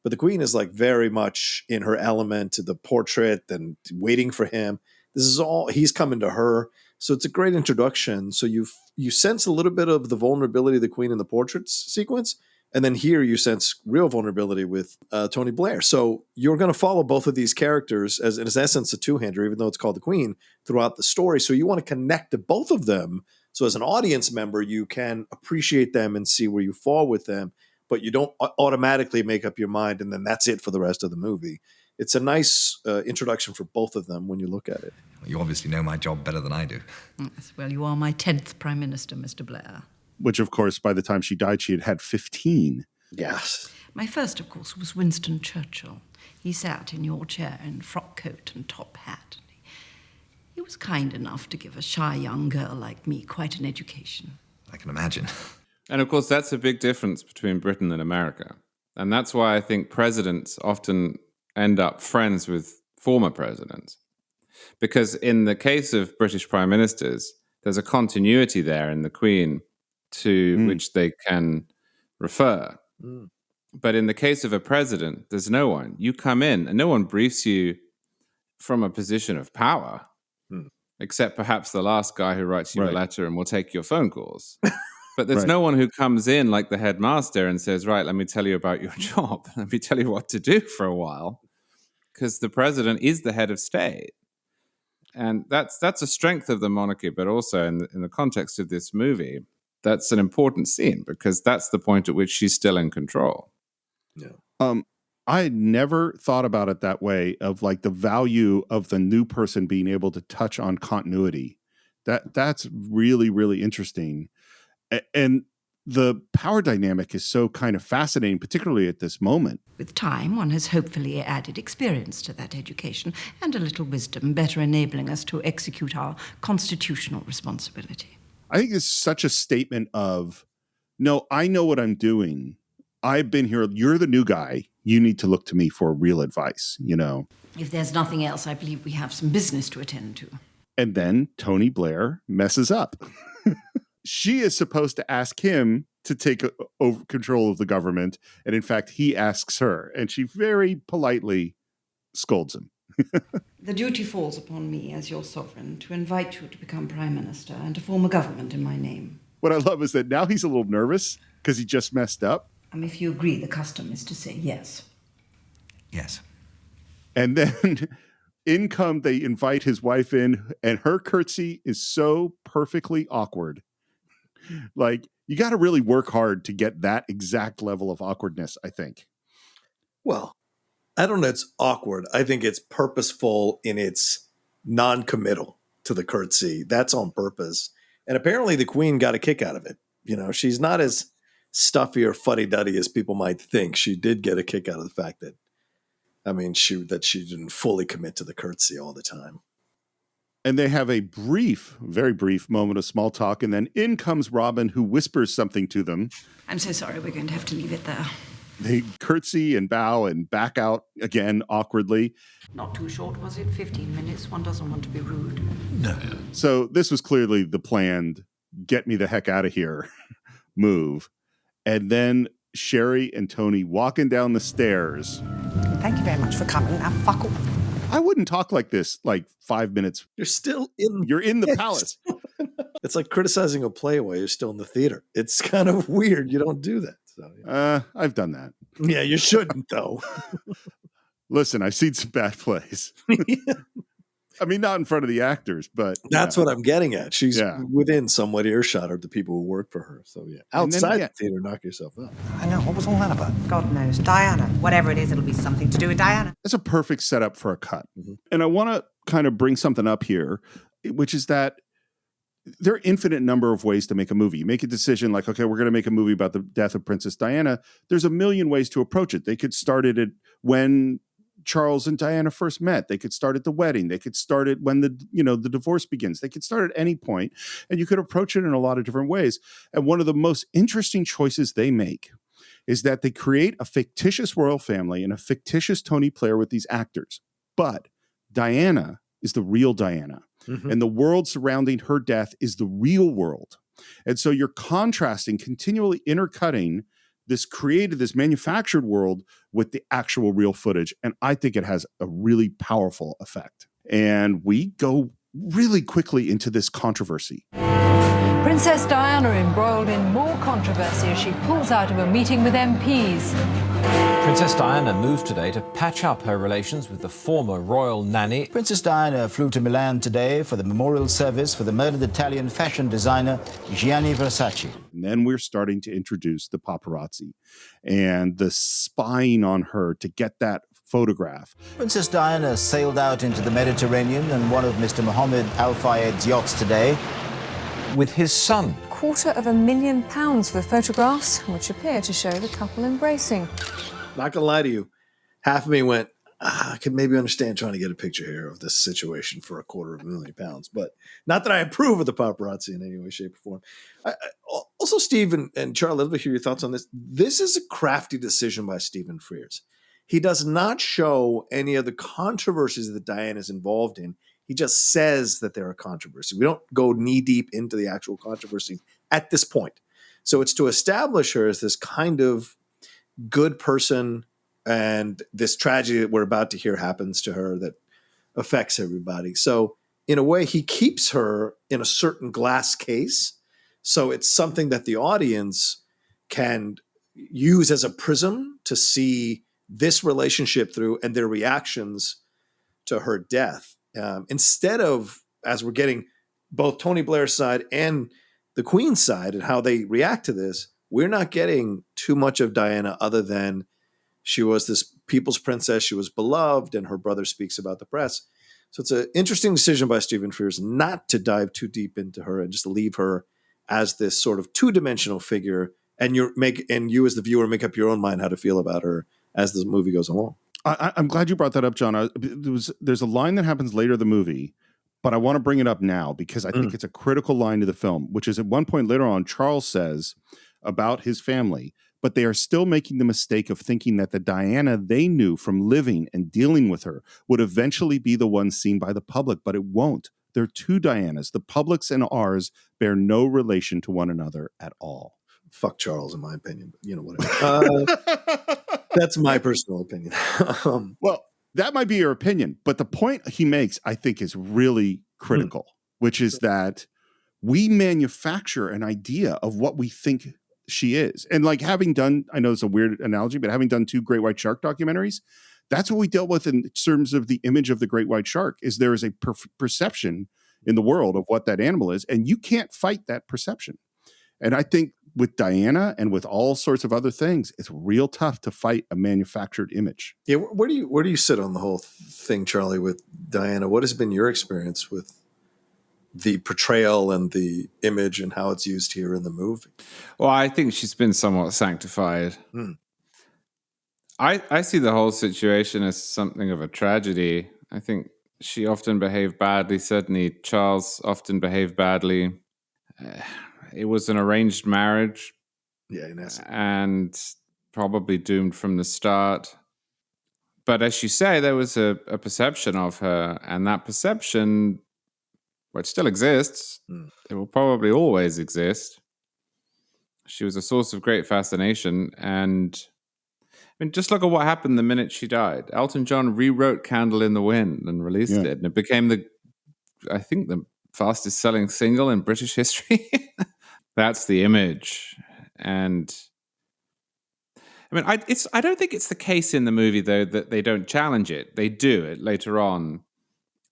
Speaker 4: But the Queen is like very much in her element, the portrait and waiting for him. This is all, he's coming to her. So it's a great introduction. So you sense a little bit of the vulnerability of the Queen in the portraits sequence. And then here you sense real vulnerability with Tony Blair. So you're going to follow both of these characters as in essence a two-hander, even though it's called the Queen, throughout the story. So you want to connect to both of them. So as an audience member, you can appreciate them and see where you fall with them. But you don't automatically make up your mind, and then that's it for the rest of the movie. It's a nice introduction for both of them when you look at it.
Speaker 2: You obviously know my job better than I do.
Speaker 1: Yes, well, you are my 10th Prime Minister, Mr. Blair.
Speaker 3: Which, of course, by the time she died, she had 15.
Speaker 4: Yes.
Speaker 1: My first, of course, was Winston Churchill. He sat in your chair in frock coat and top hat. He was kind enough to give a shy young girl like me quite an education.
Speaker 2: I can imagine.
Speaker 5: And of course, that's a big difference between Britain and America. And that's why I think presidents often end up friends with former presidents. Because in the case of British prime ministers, there's a continuity there in the Queen to which they can refer. But in the case of a president, there's no one. You come in and no one briefs you from a position of power, except perhaps the last guy who writes you a letter and will take your phone calls. But there's no one who comes in like the headmaster and says, right, let me tell you about your job. Let me tell you what to do for a while. Because the president is the head of state. And that's a strength of the monarchy, but also in the context of this movie, that's an important scene because that's the point at which she's still in control.
Speaker 4: Yeah.
Speaker 3: I had never thought about it that way of like the value of the new person being able to touch on continuity. That's really, really interesting. And the power dynamic is so kind of fascinating, particularly at this moment.
Speaker 1: With time, one has hopefully added experience to that education and a little wisdom, better enabling us to execute our constitutional responsibility.
Speaker 3: I think it's such a statement of, no, I know what I'm doing. I've been here. You're the new guy. You need to look to me for real advice,
Speaker 1: If there's nothing else, I believe we have some business to attend to.
Speaker 3: And then Tony Blair messes up. She is supposed to ask him to take over control of the government. And in fact, he asks her. And she very politely scolds him.
Speaker 1: The duty falls upon me as your sovereign to invite you to become Prime Minister and to form a government in my name.
Speaker 3: What I love is that now he's a little nervous because he just messed up.
Speaker 1: If you agree, the custom is to say yes.
Speaker 2: Yes.
Speaker 3: And then they invite his wife in, and her curtsy is so perfectly awkward. Like, you got to really work hard to get that exact level of awkwardness, I think.
Speaker 4: Well, I don't know. It's awkward. I think it's purposeful in its non-committal to the curtsy. That's on purpose. And apparently the queen got a kick out of it. You know, she's not as stuffy or fuddy-duddy as people might think. She did get a kick out of the fact that, I mean, she didn't fully commit to the curtsy all the time.
Speaker 3: And they have a very brief moment of small talk. And then in comes Robin, who whispers something to them.
Speaker 1: I'm so sorry, we're going to have to leave it there.
Speaker 3: They curtsy and bow and back out again awkwardly.
Speaker 1: Not too short, was it? 15 minutes. One doesn't want to be rude.
Speaker 3: No. So this was clearly the planned get me the heck out of here move. And then Sherry and Tony walking down the stairs.
Speaker 9: Thank you very much for coming. Now, fuck off.
Speaker 3: I wouldn't talk like this like 5 minutes. You're in the palace.
Speaker 4: It's like criticizing a play while you're still in the theater. It's kind of weird. You don't do that. So, yeah.
Speaker 3: I've done that.
Speaker 4: Yeah, you shouldn't, though.
Speaker 3: Listen, I've seen some bad plays. I mean, not in front of the actors, but
Speaker 4: that's what I'm getting at. She's within somewhat earshot of the people who work for her. So, yeah, outside the theater, knock yourself up.
Speaker 9: I know. What was all that about? God knows. Diana. Whatever it is, it'll be something to do with Diana.
Speaker 3: That's a perfect setup for a cut. Mm-hmm. And I want to kind of bring something up here, which is that there are infinite number of ways to make a movie. You make a decision like, okay, we're going to make a movie about the death of Princess Diana. There's a million ways to approach it. They could start it at when Charles and Diana first met. They could start at the wedding. They could start it when the divorce begins. They could start at any point, and you could approach it in a lot of different ways. And one of the most interesting choices they make is that they create a fictitious royal family and a fictitious Tony Blair with these actors. But Diana is the real Diana. Mm-hmm. And the world surrounding her death is the real world. And so you're contrasting, continually intercutting this manufactured world with the actual real footage. And I think it has a really powerful effect. And we go really quickly into this controversy.
Speaker 10: Princess Diana embroiled in more controversy as she pulls out of a meeting with MPs.
Speaker 11: Princess Diana moved today to patch up her relations with the former royal nanny.
Speaker 12: Princess Diana flew to Milan today for the memorial service for the murdered Italian fashion designer Gianni Versace.
Speaker 3: And then we're starting to introduce the paparazzi and the spying on her to get that photograph.
Speaker 12: Princess Diana sailed out into the Mediterranean on one of Mr. Mohammed Al Fayed's yachts today
Speaker 11: with his son.
Speaker 10: £250,000 for photographs, which appear to show the couple embracing.
Speaker 4: Not gonna lie to you, half of me went, I could maybe understand trying to get a picture here of this situation for £250,000, but not that I approve of the paparazzi in any way, shape, or form. Also, Steve and Charlie, I'd love to hear your thoughts on this. This is a crafty decision by Stephen Frears. He does not show any of the controversies that Diana is involved in. He just says that there are controversies. We don't go knee deep into the actual controversy at this point. So it's to establish her as this kind of good person, and this tragedy that we're about to hear happens to her that affects everybody. So in a way, he keeps her in a certain glass case. So it's something that the audience can use as a prism to see this relationship through and their reactions to her death. Instead of, as we're getting both Tony Blair's side and the Queen's side and how they react to this, we're not getting too much of Diana other than she was this people's princess. She was beloved, and her brother speaks about the press. So it's an interesting decision by Stephen Frears not to dive too deep into her and just leave her as this sort of two-dimensional figure. And you as the viewer make up your own mind how to feel about her as the movie goes along.
Speaker 3: I'm glad you brought that up, John. There's a line that happens later in the movie, but I want to bring it up now because I think it's a critical line to the film, which is at one point later on, Charles says about his family, but they are still making the mistake of thinking that the Diana they knew from living and dealing with her would eventually be the one seen by the public, but it won't. There are two Dianas. The public's and ours bear no relation to one another at all.
Speaker 4: Fuck Charles, in my opinion. But, whatever. That's my personal opinion.
Speaker 3: Well, that might be your opinion, but the point he makes, I think, is really critical, which is that we manufacture an idea of what we think she is. And like having done, I know it's a weird analogy, but having done 2 Great White Shark documentaries, that's what we dealt with in terms of the image of the Great White Shark, is there is a perception in the world of what that animal is, and you can't fight that perception. And I think with Diana and with all sorts of other things, it's real tough to fight a manufactured image.
Speaker 4: Yeah, where do you sit on the whole thing, Charlie, with Diana? What has been your experience with the portrayal and the image and how it's used here in the movie?
Speaker 5: Well, I think she's been somewhat sanctified. I see the whole situation as something of a tragedy. I think she often behaved badly. Certainly, Charles often behaved badly. It was an arranged marriage.
Speaker 4: Yeah, in essence.
Speaker 5: And probably doomed from the start. But as you say, there was a perception of her, and that perception, which still exists, it will probably always exist. She was a source of great fascination, and I mean, just look at what happened the minute she died. Elton John rewrote "Candle in the Wind" and released it, and it became the fastest-selling single in British history. That's the image, and I mean, I don't think it's the case in the movie though that they don't challenge it. They do it later on.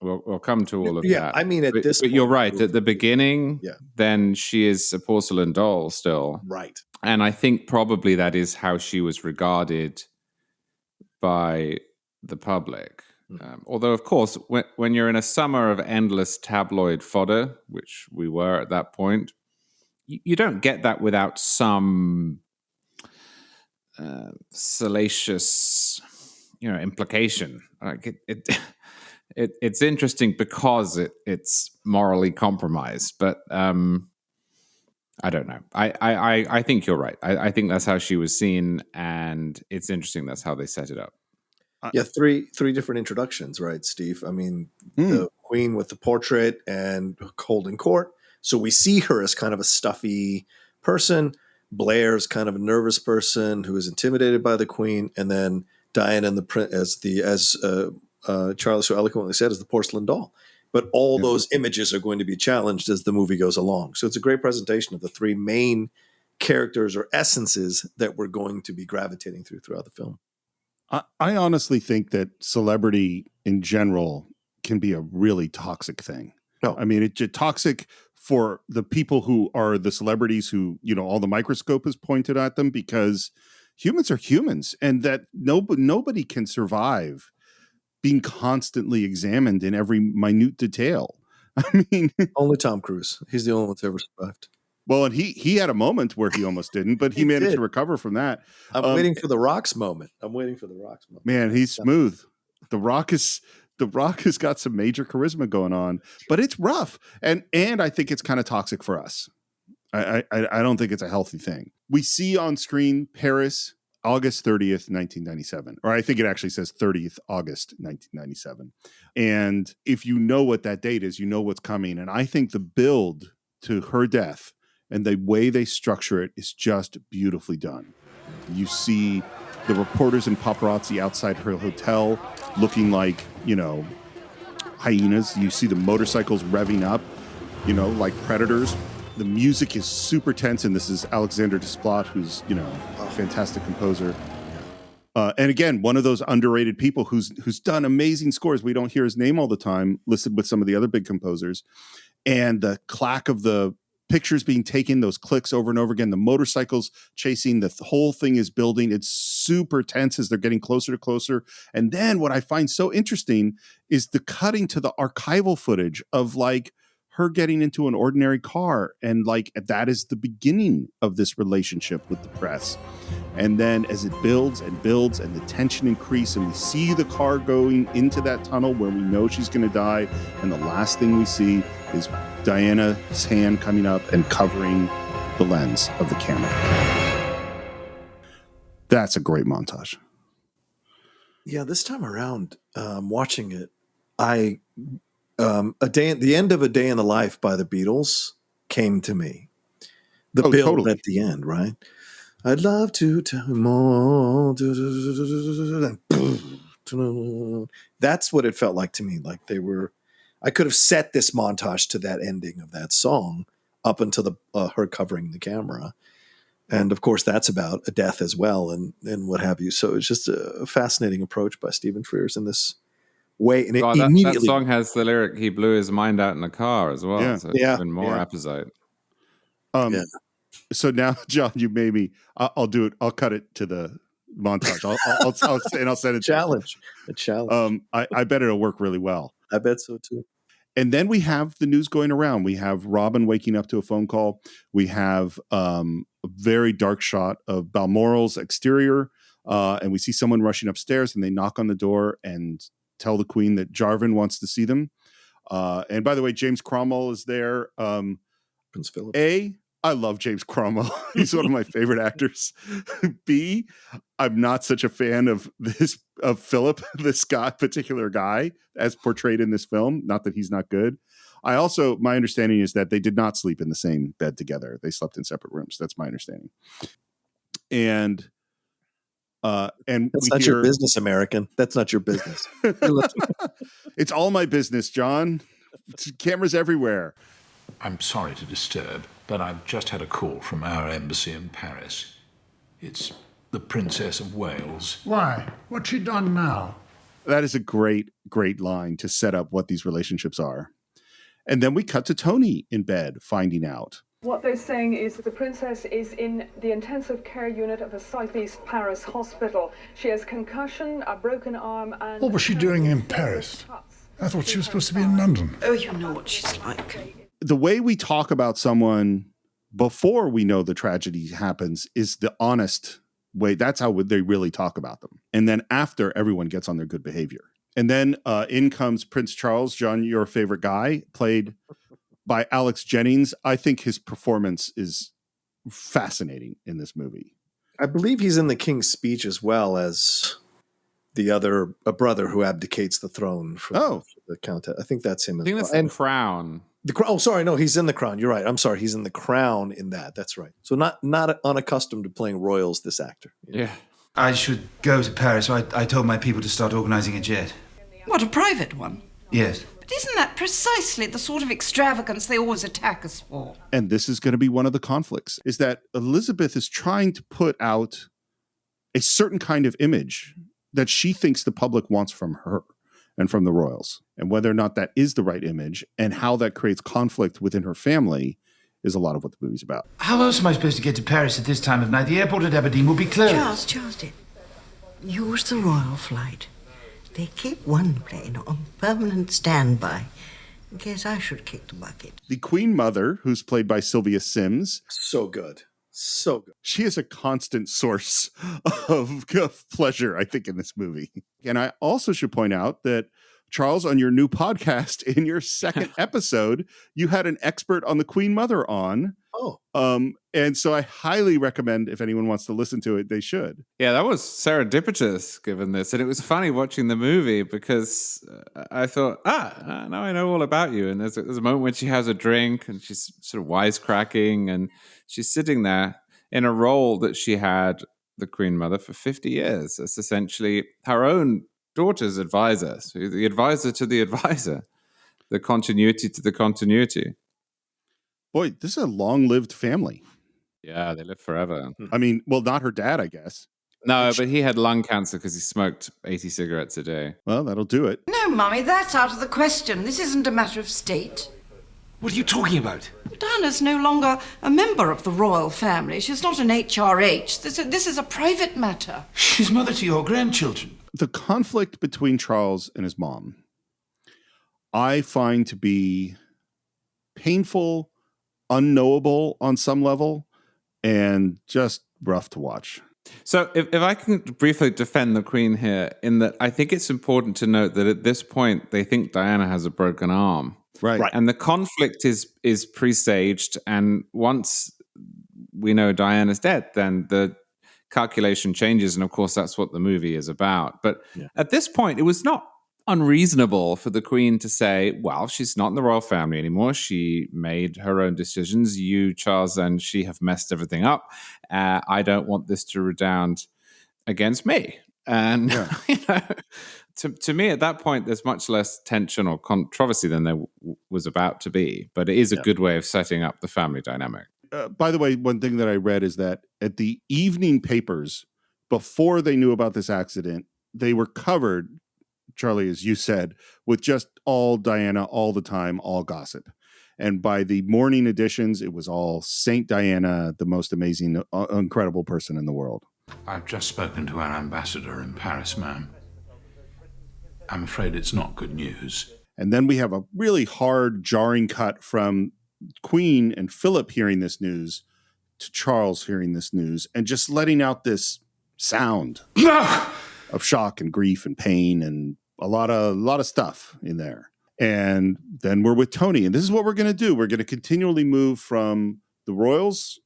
Speaker 5: We'll come to all of that.
Speaker 4: Yeah, I mean, at this
Speaker 5: but
Speaker 4: point,
Speaker 5: you're right. At the beginning,
Speaker 4: Yeah.
Speaker 5: then she is a porcelain doll still.
Speaker 4: Right.
Speaker 5: And I think probably that is how she was regarded by the public. Although, of course, when you're in a summer of endless tabloid fodder, which we were at that point, you don't get that without some salacious, implication. Like it's interesting because it's morally compromised, but I don't know. I think you're right. I think that's how she was seen, and it's interesting that's how they set it up.
Speaker 4: Yeah, three different introductions, right, Steve? I mean, the Queen with the portrait and holding court. So we see her as kind of a stuffy person. Blair's kind of a nervous person who is intimidated by the Queen, and then Diana and as Charles so eloquently said, as the porcelain doll. But all those images are going to be challenged as the movie goes along. So it's a great presentation of the three main characters or essences that we're going to be gravitating throughout the film.
Speaker 3: I honestly think that celebrity in general can be a really toxic thing.
Speaker 4: No.
Speaker 3: I mean, it's toxic for the people who are the celebrities who, all the microscope is pointed at them, because humans are humans, and that nobody can survive being constantly examined in every minute detail. I mean,
Speaker 4: only Tom Cruise. He's the only one that's ever survived.
Speaker 3: Well, and he had a moment where he almost didn't, but he managed to recover from that.
Speaker 4: I'm waiting for the Rock's moment.
Speaker 3: Man, he's smooth. The Rock has got some major charisma going on, but it's rough, and I think it's kind of toxic for us. I don't think it's a healthy thing. We see on screen Paris, August 30th, 1997, or I think it actually says 30th August 1997. And if you know what that date is, you know what's coming. And I think the build to her death and the way they structure it is just beautifully done. You see the reporters and paparazzi outside her hotel looking like, hyenas. You see the motorcycles revving up, like predators. The music is super tense, and this is Alexander Desplat, who's, a fantastic composer. And again, one of those underrated people who's done amazing scores. We don't hear his name all the time, listed with some of the other big composers. And the clack of the pictures being taken, those clicks over and over again, the motorcycles chasing, the whole thing is building. It's super tense as they're getting closer to closer. And then what I find so interesting is the cutting to the archival footage of her getting into an ordinary car, and that is the beginning of this relationship with the press. And then as it builds and builds and the tension increases, and we see the car going into that tunnel where we know she's going to die, and the last thing we see is Diana's hand coming up and covering the lens of the camera. That's a great montage.
Speaker 4: Yeah, this time around, watching it, the end of A Day in the Life by the Beatles came to me. The build totally. At the end, right? I'd love to tell you more. That's what it felt like to me. Like I could have set this montage to that ending of that song up until her covering the camera. And of course, that's about a death as well, and what have you. So it's just a fascinating approach by Stephen Frears in this way. And
Speaker 5: that song has the lyric, "He blew his mind out in a car" as well.
Speaker 3: Yeah.
Speaker 5: So it's even more apposite.
Speaker 3: So now, John, you made me. I'll do it. I'll cut it to the montage. I'll send it.
Speaker 4: A challenge.
Speaker 3: I bet it'll work really well.
Speaker 4: I bet so too.
Speaker 3: And then we have the news going around. We have Robin waking up to a phone call. We have a very dark shot of Balmoral's exterior. And we see someone rushing upstairs, and they knock on the door and tell the Queen that Jarvan wants to see them. And by the way, James Cromwell is there.
Speaker 4: Prince Philip.
Speaker 3: I love James Cromwell. He's one of my favorite actors. B, I'm not such a fan of Philip, this particular guy, as portrayed in this film. Not that he's not good. My understanding is that they did not sleep in the same bed together. They slept in separate rooms. That's my understanding. And
Speaker 4: that's not your business, American. That's not your business.
Speaker 3: It's all my business, John. Cameras everywhere.
Speaker 8: I'm sorry to disturb, but I've just had a call from our embassy in Paris. It's the Princess of Wales.
Speaker 13: Why? What's she done now?
Speaker 3: That is a great, great line to set up what these relationships are. And then we cut to Tony in bed, finding out.
Speaker 14: What they're saying is that the princess is in the intensive care unit of a southeast Paris hospital. She has concussion, a broken arm, and...
Speaker 13: What was she doing in Paris? I thought she was supposed to be in London.
Speaker 1: Oh, you know what she's like.
Speaker 3: The way we talk about someone before we know the tragedy happens is the honest way. That's how they really talk about them. And then after, everyone gets on their good behavior. And then in comes Prince Charles, John, your favorite guy, played by Alex Jennings. I think his performance is fascinating in this movie.
Speaker 4: I believe he's in the King's Speech as well as a brother who abdicates the throne for the Countess. I think that's him as well.
Speaker 5: That's the Crown.
Speaker 4: He's in The Crown. You're right. I'm sorry. He's in The Crown in that. That's right. So not unaccustomed to playing royals, this actor.
Speaker 5: Yeah.
Speaker 15: I should go to Paris, so I told my people to start organising a jet.
Speaker 1: What, a private one?
Speaker 15: Yes.
Speaker 1: But isn't that precisely the sort of extravagance they always attack us for?
Speaker 3: And this is going to be one of the conflicts, is that Elizabeth is trying to put out a certain kind of image that she thinks the public wants from her and from the royals. And whether or not that is the right image and how that creates conflict within her family is a lot of what the movie's about.
Speaker 15: How else am I supposed to get to Paris at this time of night? The airport at Aberdeen will be closed.
Speaker 16: Charles, dear. Use the royal flight. They keep one plane on permanent standby in case I should kick the bucket.
Speaker 3: The Queen Mother, who's played by Sylvia Sims.
Speaker 4: So good. So good.
Speaker 3: She is a constant source of pleasure, I think, in this movie. And I also should point out that, Charles, on your new podcast, in your second episode, you had an expert on the Queen Mother on. And so I highly recommend, if anyone wants to listen to it, they should.
Speaker 5: Yeah, that was serendipitous, given this. And it was funny watching the movie because I thought, now I know all about you. And there's a moment when she has a drink and she's sort of wisecracking and she's sitting there in a role that she had, the Queen Mother, for 50 years. It's essentially her own daughter's advisor, so the advisor to the advisor, the continuity to the continuity.
Speaker 3: Boy, this is a long-lived family.
Speaker 5: Yeah, they live forever.
Speaker 3: I mean, well, not her dad, I guess.
Speaker 5: No, but he had lung cancer because he smoked 80 cigarettes a day.
Speaker 3: Well, that'll do it.
Speaker 1: No, Mummy, that's out of the question. This isn't a matter of state.
Speaker 15: What are you talking about?
Speaker 1: Diana's no longer a member of the royal family. She's not an HRH. This is a private matter.
Speaker 15: She's mother to your grandchildren.
Speaker 3: The conflict between Charles and his mom, I find to be painful, unknowable on some level, and just rough to watch.
Speaker 5: So if I can briefly defend the Queen here, in that I think it's important to note that at this point, they think Diana has a broken arm.
Speaker 3: Right.
Speaker 5: And the conflict is presaged. And once we know Diana's dead, then the calculation changes. And of course, that's what the movie is about. But at this point, it was not unreasonable for the Queen to say, well, she's not in the royal family anymore. She made her own decisions. You, Charles, and she have messed everything up. I don't want this to redound against me. And, to me, at that point, there's much less tension or controversy than there was about to be. But it is a good way of setting up the family dynamic.
Speaker 3: By the way, one thing that I read is that at the evening papers, before they knew about this accident, they were covered, Charlie, as you said, with just all Diana all the time, all gossip. And by the morning editions, it was all Saint Diana, the most amazing, incredible person in the world.
Speaker 8: I've just spoken to our ambassador in Paris, ma'am. I'm afraid it's not good news.
Speaker 3: And then we have a really hard, jarring cut from Queen and Philip hearing this news to Charles hearing this news and just letting out this sound of shock and grief and pain and a lot of stuff in there. And then we're with Tony. And this is what we're going to do. We're going to continually move from the Royals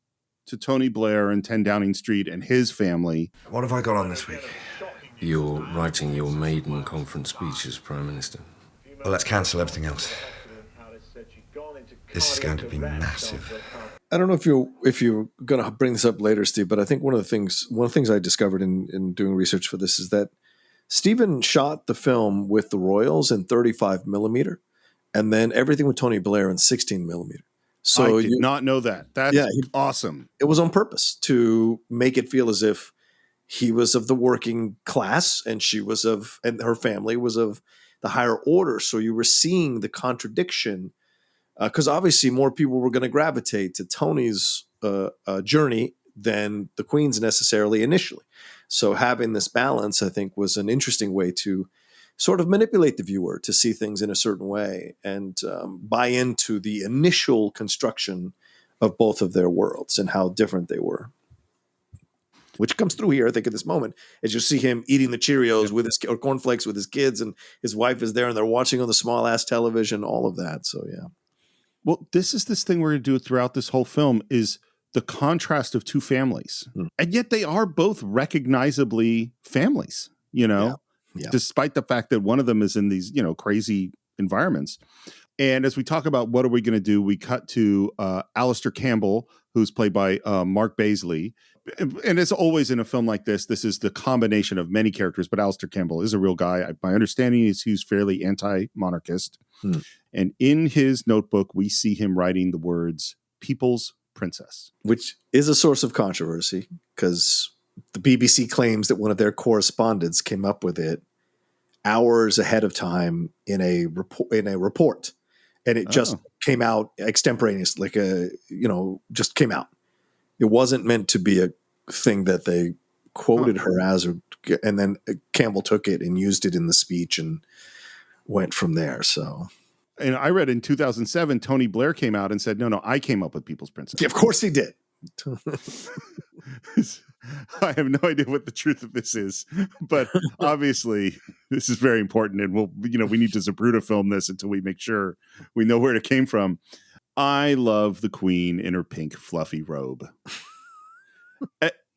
Speaker 3: to Tony Blair and 10 Downing Street and his family.
Speaker 2: What have I got on this week?
Speaker 17: You're writing your maiden conference speech as Prime Minister.
Speaker 2: Well, let's cancel everything else. This is going to be massive.
Speaker 4: I don't know if you're going to bring this up later, Steve, but I think one of the things I discovered in doing research for this is that Stephen shot the film with the Royals in 35 millimeter, and then everything with Tony Blair in 16 millimeter. So
Speaker 3: I did not know that. That's awesome.
Speaker 4: It was on purpose to make it feel as if he was of the working class and and her family was of the higher order. So you were seeing the contradiction because obviously more people were going to gravitate to Tony's journey than the Queen's necessarily initially. So having this balance, I think, was an interesting way to sort of manipulate the viewer to see things in a certain way and buy into the initial construction of both of their worlds and how different they were. Which comes through here, I think, at this moment, as you see him eating the Cheerios with his or cornflakes with his kids, and his wife is there, and they're watching on the small ass television, all of that. So, yeah.
Speaker 3: Well, this thing we're going to do throughout this whole film is the contrast of two families. And yet they are both recognizably families, despite the fact that one of them is in these, crazy environments. And as we talk about what are we going to do, we cut to Alistair Campbell, who's played by Mark Baisley. And as always in a film like this is the combination of many characters, but Alistair Campbell is a real guy. My understanding is he's fairly anti-monarchist. And in his notebook, we see him writing the words, People's Princess.
Speaker 4: Which is a source of controversy because the BBC claims that one of their correspondents came up with it hours ahead of time in a report. And it just came out extemporaneous, just came out. It wasn't meant to be a thing that they quoted her as, and then Campbell took it and used it in the speech and went from there. So,
Speaker 3: and I read in 2007, Tony Blair came out and said, "No, I came up with People's Princess."
Speaker 4: Yeah, of course he did.
Speaker 3: I have no idea what the truth of this is, but obviously this is very important, and we need to Zapruder film this until we make sure we know where it came from. I love the Queen in her pink fluffy robe.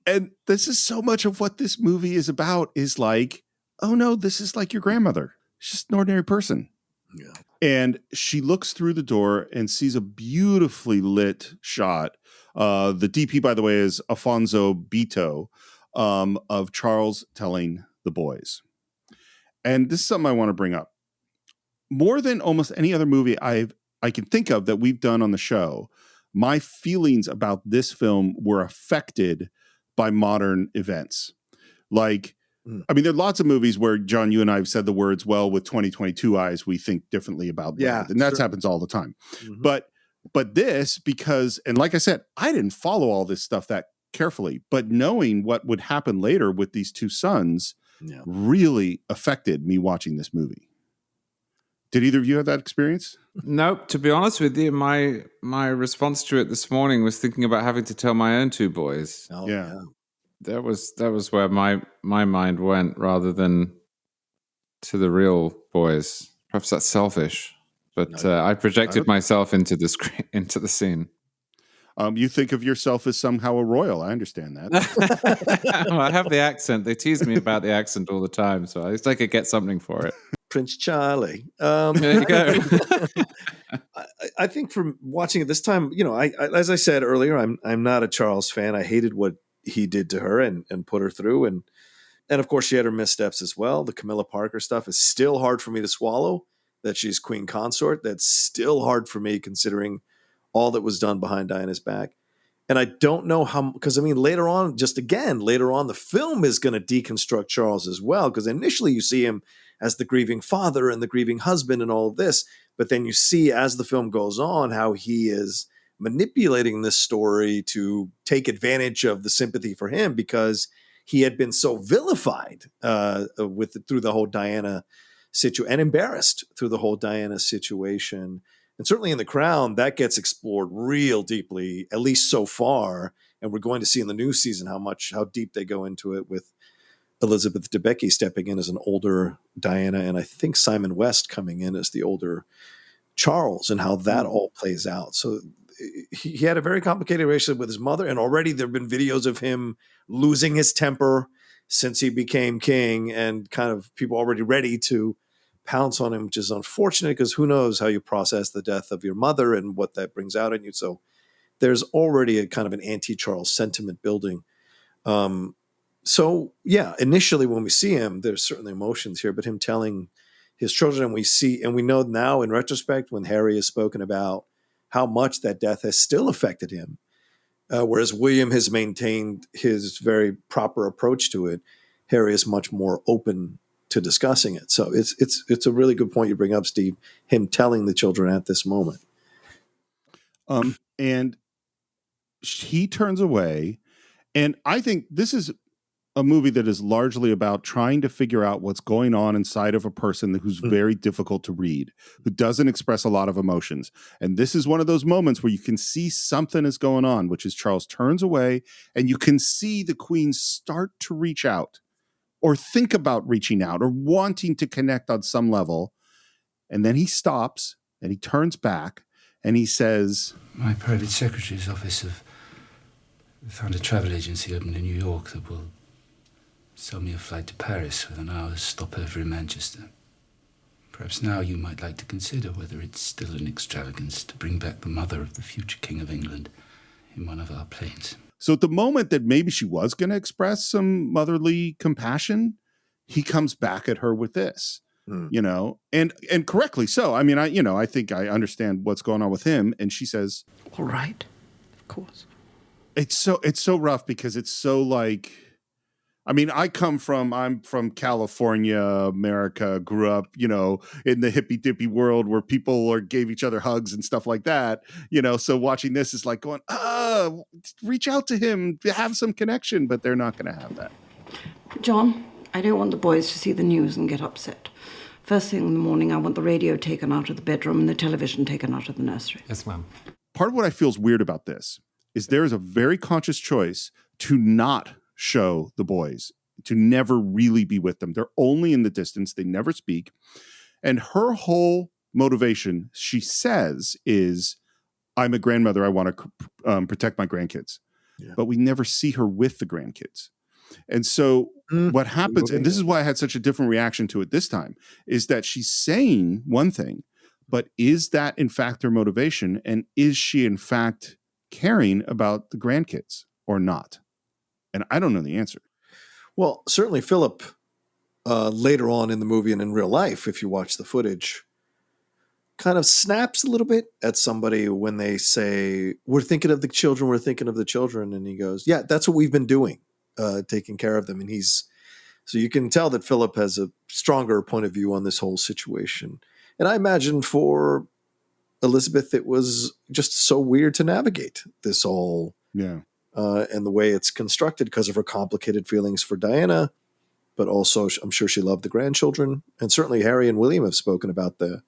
Speaker 3: And this is so much of what this movie is about is like, oh no, this is like your grandmother. She's just an ordinary person.
Speaker 4: Yeah.
Speaker 3: And she looks through the door and sees a beautifully lit shot. The DP, by the way, is Afonso Beato, of Charles telling the boys. And this is something I want to bring up. More than almost any other movie I can think of that we've done on the show, my feelings about this film were affected by modern events. Like, I mean, there are lots of movies where, John, you and I have said the words, well, with 2022 eyes, we think differently about that. And that happens all the time. Mm-hmm. But this, because, and like I said, I didn't follow all this stuff that carefully, but knowing what would happen later with these two sons really affected me watching this movie. Did either of you have that experience?
Speaker 5: Nope. To be honest with you, my response to it this morning was thinking about having to tell my own two boys.
Speaker 4: Oh, yeah.
Speaker 5: That was where my mind went rather than to the real boys. Perhaps that's selfish, but I projected myself into the screen, into the scene.
Speaker 3: You think of yourself as somehow a royal. I understand that.
Speaker 5: Well, I have the accent. They tease me about the accent all the time, so at least I could get something for it.
Speaker 4: Prince Charlie.
Speaker 5: There you go.
Speaker 4: I think from watching it this time, I as I said earlier, I'm not a Charles fan. I hated what he did to her and put her through, and of course she had her missteps as well. The Camilla Parker stuff is still hard for me to swallow. That she's queen consort. That's still hard for me considering all that was done behind Diana's back. And I don't know how, because I mean, later on, the film is going to deconstruct Charles as well. Because initially you see him as the grieving father and the grieving husband and all of this. But then you see as the film goes on how he is manipulating this story to take advantage of the sympathy for him because he had been so vilified through the whole Diana situation and embarrassed through the whole Diana situation. And certainly in The Crown, that gets explored real deeply, at least so far. And we're going to see in the new season how deep they go into it with Elizabeth Debicki stepping in as an older Diana, and I think Simon West coming in as the older Charles, and how that all plays out. So he had a very complicated relationship with his mother, and already there have been videos of him losing his temper since he became king, and kind of people already ready to pounce on him, which is unfortunate because who knows how you process the death of your mother and what that brings out in you. So there's already a kind of an anti-Charles sentiment building. So yeah, initially when we see him, there's certainly emotions here, but him telling his children, and we know now in retrospect when Harry has spoken about how much that death has still affected him, whereas William has maintained his very proper approach to it. Harry is much more open to discussing it. So it's a really good point you bring up, Steve, him telling the children at this moment.
Speaker 3: And he turns away, and I think this is a movie that is largely about trying to figure out what's going on inside of a person who's very difficult to read, who doesn't express a lot of emotions. And this is one of those moments where you can see something is going on, which is Charles turns away, and you can see the Queen start to reach out or think about reaching out or wanting to connect on some level. And then he stops and he turns back and he says,
Speaker 15: My private secretary's office have found a travel agency open in New York that will sell me a flight to Paris with an hour's stopover in Manchester. Perhaps now you might like to consider whether it's still an extravagance to bring back the mother of the future King of England in one of our planes.
Speaker 3: So at the moment that maybe she was going to express some motherly compassion, he comes back at her with this, you know, and correctly so. I mean, I think I understand what's going on with him. And she says,
Speaker 1: all right, of course.
Speaker 3: It's so rough because it's so like, I mean, I'm from California, America, grew up, you know, in the hippy dippy world where people gave each other hugs and stuff like that, you know, so watching this is like going, reach out to him, have some connection, but they're not going to have that.
Speaker 1: John, I don't want the boys to see the news and get upset. First thing in the morning, I want the radio taken out of the bedroom and the television taken out of the nursery.
Speaker 11: Yes, ma'am.
Speaker 3: Part of what I feel is weird about this is there is a very conscious choice to not show the boys, to never really be with them. They're only in the distance. They never speak. And her whole motivation, she says, is, I'm a grandmother. I want to protect my grandkids. Yeah. But we never see her with the grandkids. And so what happens, and this is why I had such a different reaction to it this time, is that she's saying one thing, but is that in fact her motivation? And is she in fact caring about the grandkids or not? And I don't know the answer.
Speaker 4: Well, certainly Philip, later on in the movie and in real life, if you watch the footage, kind of snaps a little bit at somebody when they say, we're thinking of the children, we're thinking of the children. And he goes, yeah, that's what we've been doing, taking care of them. And so you can tell that Philip has a stronger point of view on this whole situation. And I imagine for Elizabeth, it was just so weird to navigate this all.
Speaker 3: Yeah.
Speaker 4: And the way it's constructed because of her complicated feelings for Diana, but also I'm sure she loved the grandchildren. And certainly Harry and William have spoken about the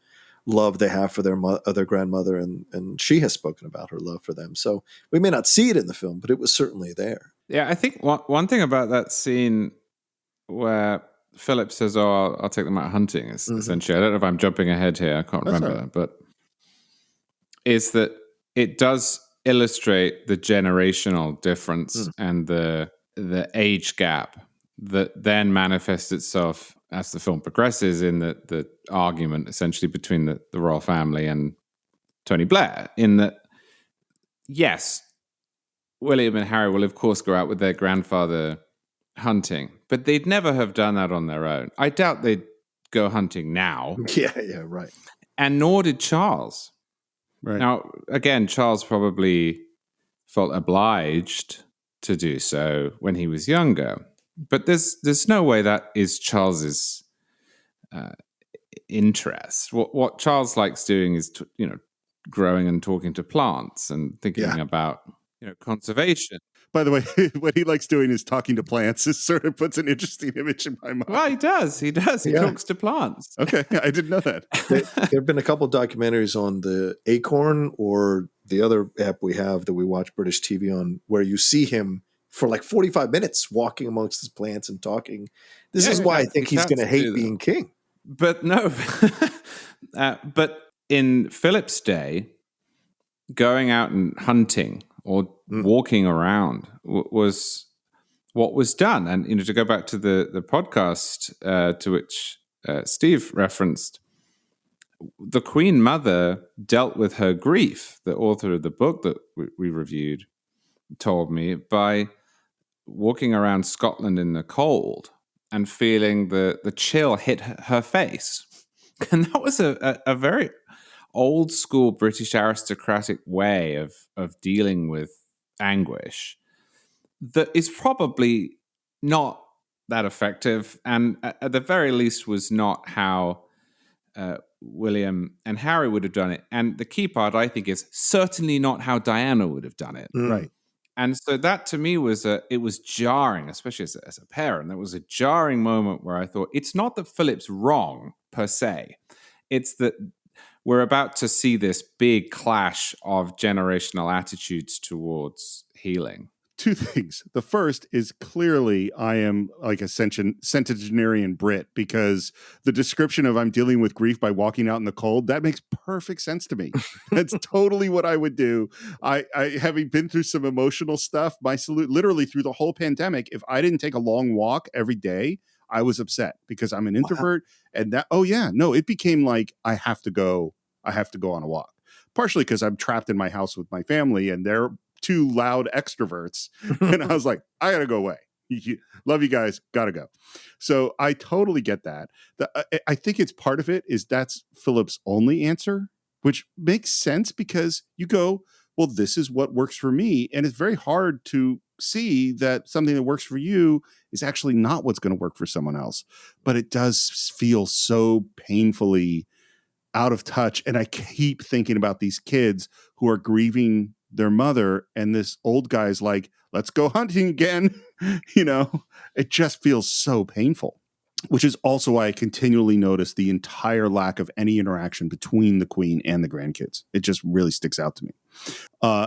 Speaker 4: love they have for their grandmother, and she has spoken about her love for them. So we may not see it in the film, but it was certainly there.
Speaker 5: Yeah, I think one thing about that scene where Philip says, I'll take them out hunting, essentially. I don't know if I'm jumping ahead here. I can't remember. Right. But is that it does illustrate the generational difference and the age gap that then manifests itself as the film progresses in the argument essentially between the royal family and Tony Blair, in that, yes, William and Harry will of course go out with their grandfather hunting, but they'd never have done that on their own. I doubt they'd go hunting now.
Speaker 4: Yeah, right.
Speaker 5: And nor did Charles.
Speaker 3: Right.
Speaker 5: Now, again, Charles probably felt obliged to do so when he was younger, but there's no way that is Charles's interests. What Charles likes doing is, growing and talking to plants and thinking about, conservation.
Speaker 3: By the way, what he likes doing is talking to plants. It sort of puts an interesting image in my mind.
Speaker 5: Well, he does. He talks to plants.
Speaker 3: Okay, I didn't know that.
Speaker 4: There have been a couple of documentaries on the Acorn or the other app we have that we watch British TV on, where you see him for like 45 minutes walking amongst his plants and talking. This is why I think he's going to hate being king.
Speaker 5: But no, but in Philip's day, going out and hunting or walking around was what was done. And, to go back to the podcast to which Steve referenced, the Queen Mother dealt with her grief, the author of the book that we reviewed told me, by walking around Scotland in the cold and feeling the chill hit her face. And that was a very old school British aristocratic way of dealing with anguish that is probably not that effective, and at the very least was not how William and Harry would have done it. And the key part, I think, is certainly not how Diana would have done it.
Speaker 3: Right.
Speaker 5: And so that to me was jarring, especially as a parent. That was a jarring moment where I thought, it's not that Philip's wrong per se. It's that we're about to see this big clash of generational attitudes towards healing.
Speaker 3: Two things. The first is clearly I am like a centenarian Brit, because the description of I'm dealing with grief by walking out in the cold, that makes perfect sense to me. That's totally what I would do. I having been through some emotional stuff, literally through the whole pandemic, if I didn't take a long walk every day, I was upset because I'm an introvert. And it became like I have to go on a walk. Partially because I'm trapped in my house with my family and they're two loud extroverts. And I was like, I gotta go away. Love you guys, gotta go. So I totally get that. I think it's part of it is that's Philip's only answer, which makes sense because you go, well, this is what works for me. And it's very hard to see that something that works for you is actually not what's going to work for someone else. But it does feel so painfully out of touch. And I keep thinking about these kids who are grieving their mother, and this old guy's like, let's go hunting again. It just feels so painful, which is also why I continually notice the entire lack of any interaction between the Queen and the grandkids. It just really sticks out to me.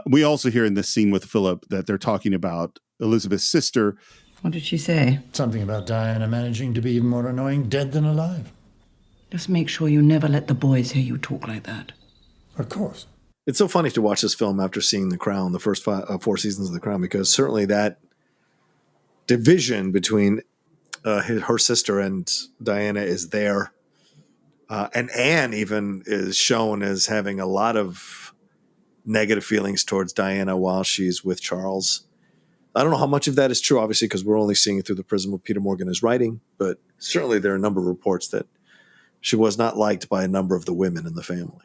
Speaker 3: We also hear in this scene with Philip that they're talking about Elizabeth's sister.
Speaker 1: What did she say?
Speaker 13: Something about Diana managing to be even more annoying dead than alive.
Speaker 1: Just make sure you never let the boys hear you talk like that.
Speaker 13: Of course.
Speaker 4: It's so funny to watch this film after seeing The Crown, the first 4 seasons of The Crown, because certainly that division between her sister and Diana is there. And Anne even is shown as having a lot of negative feelings towards Diana while she's with Charles. I don't know how much of that is true, obviously, because we're only seeing it through the prism of Peter Morgan' writing, but certainly there are a number of reports that she was not liked by a number of the women in the family.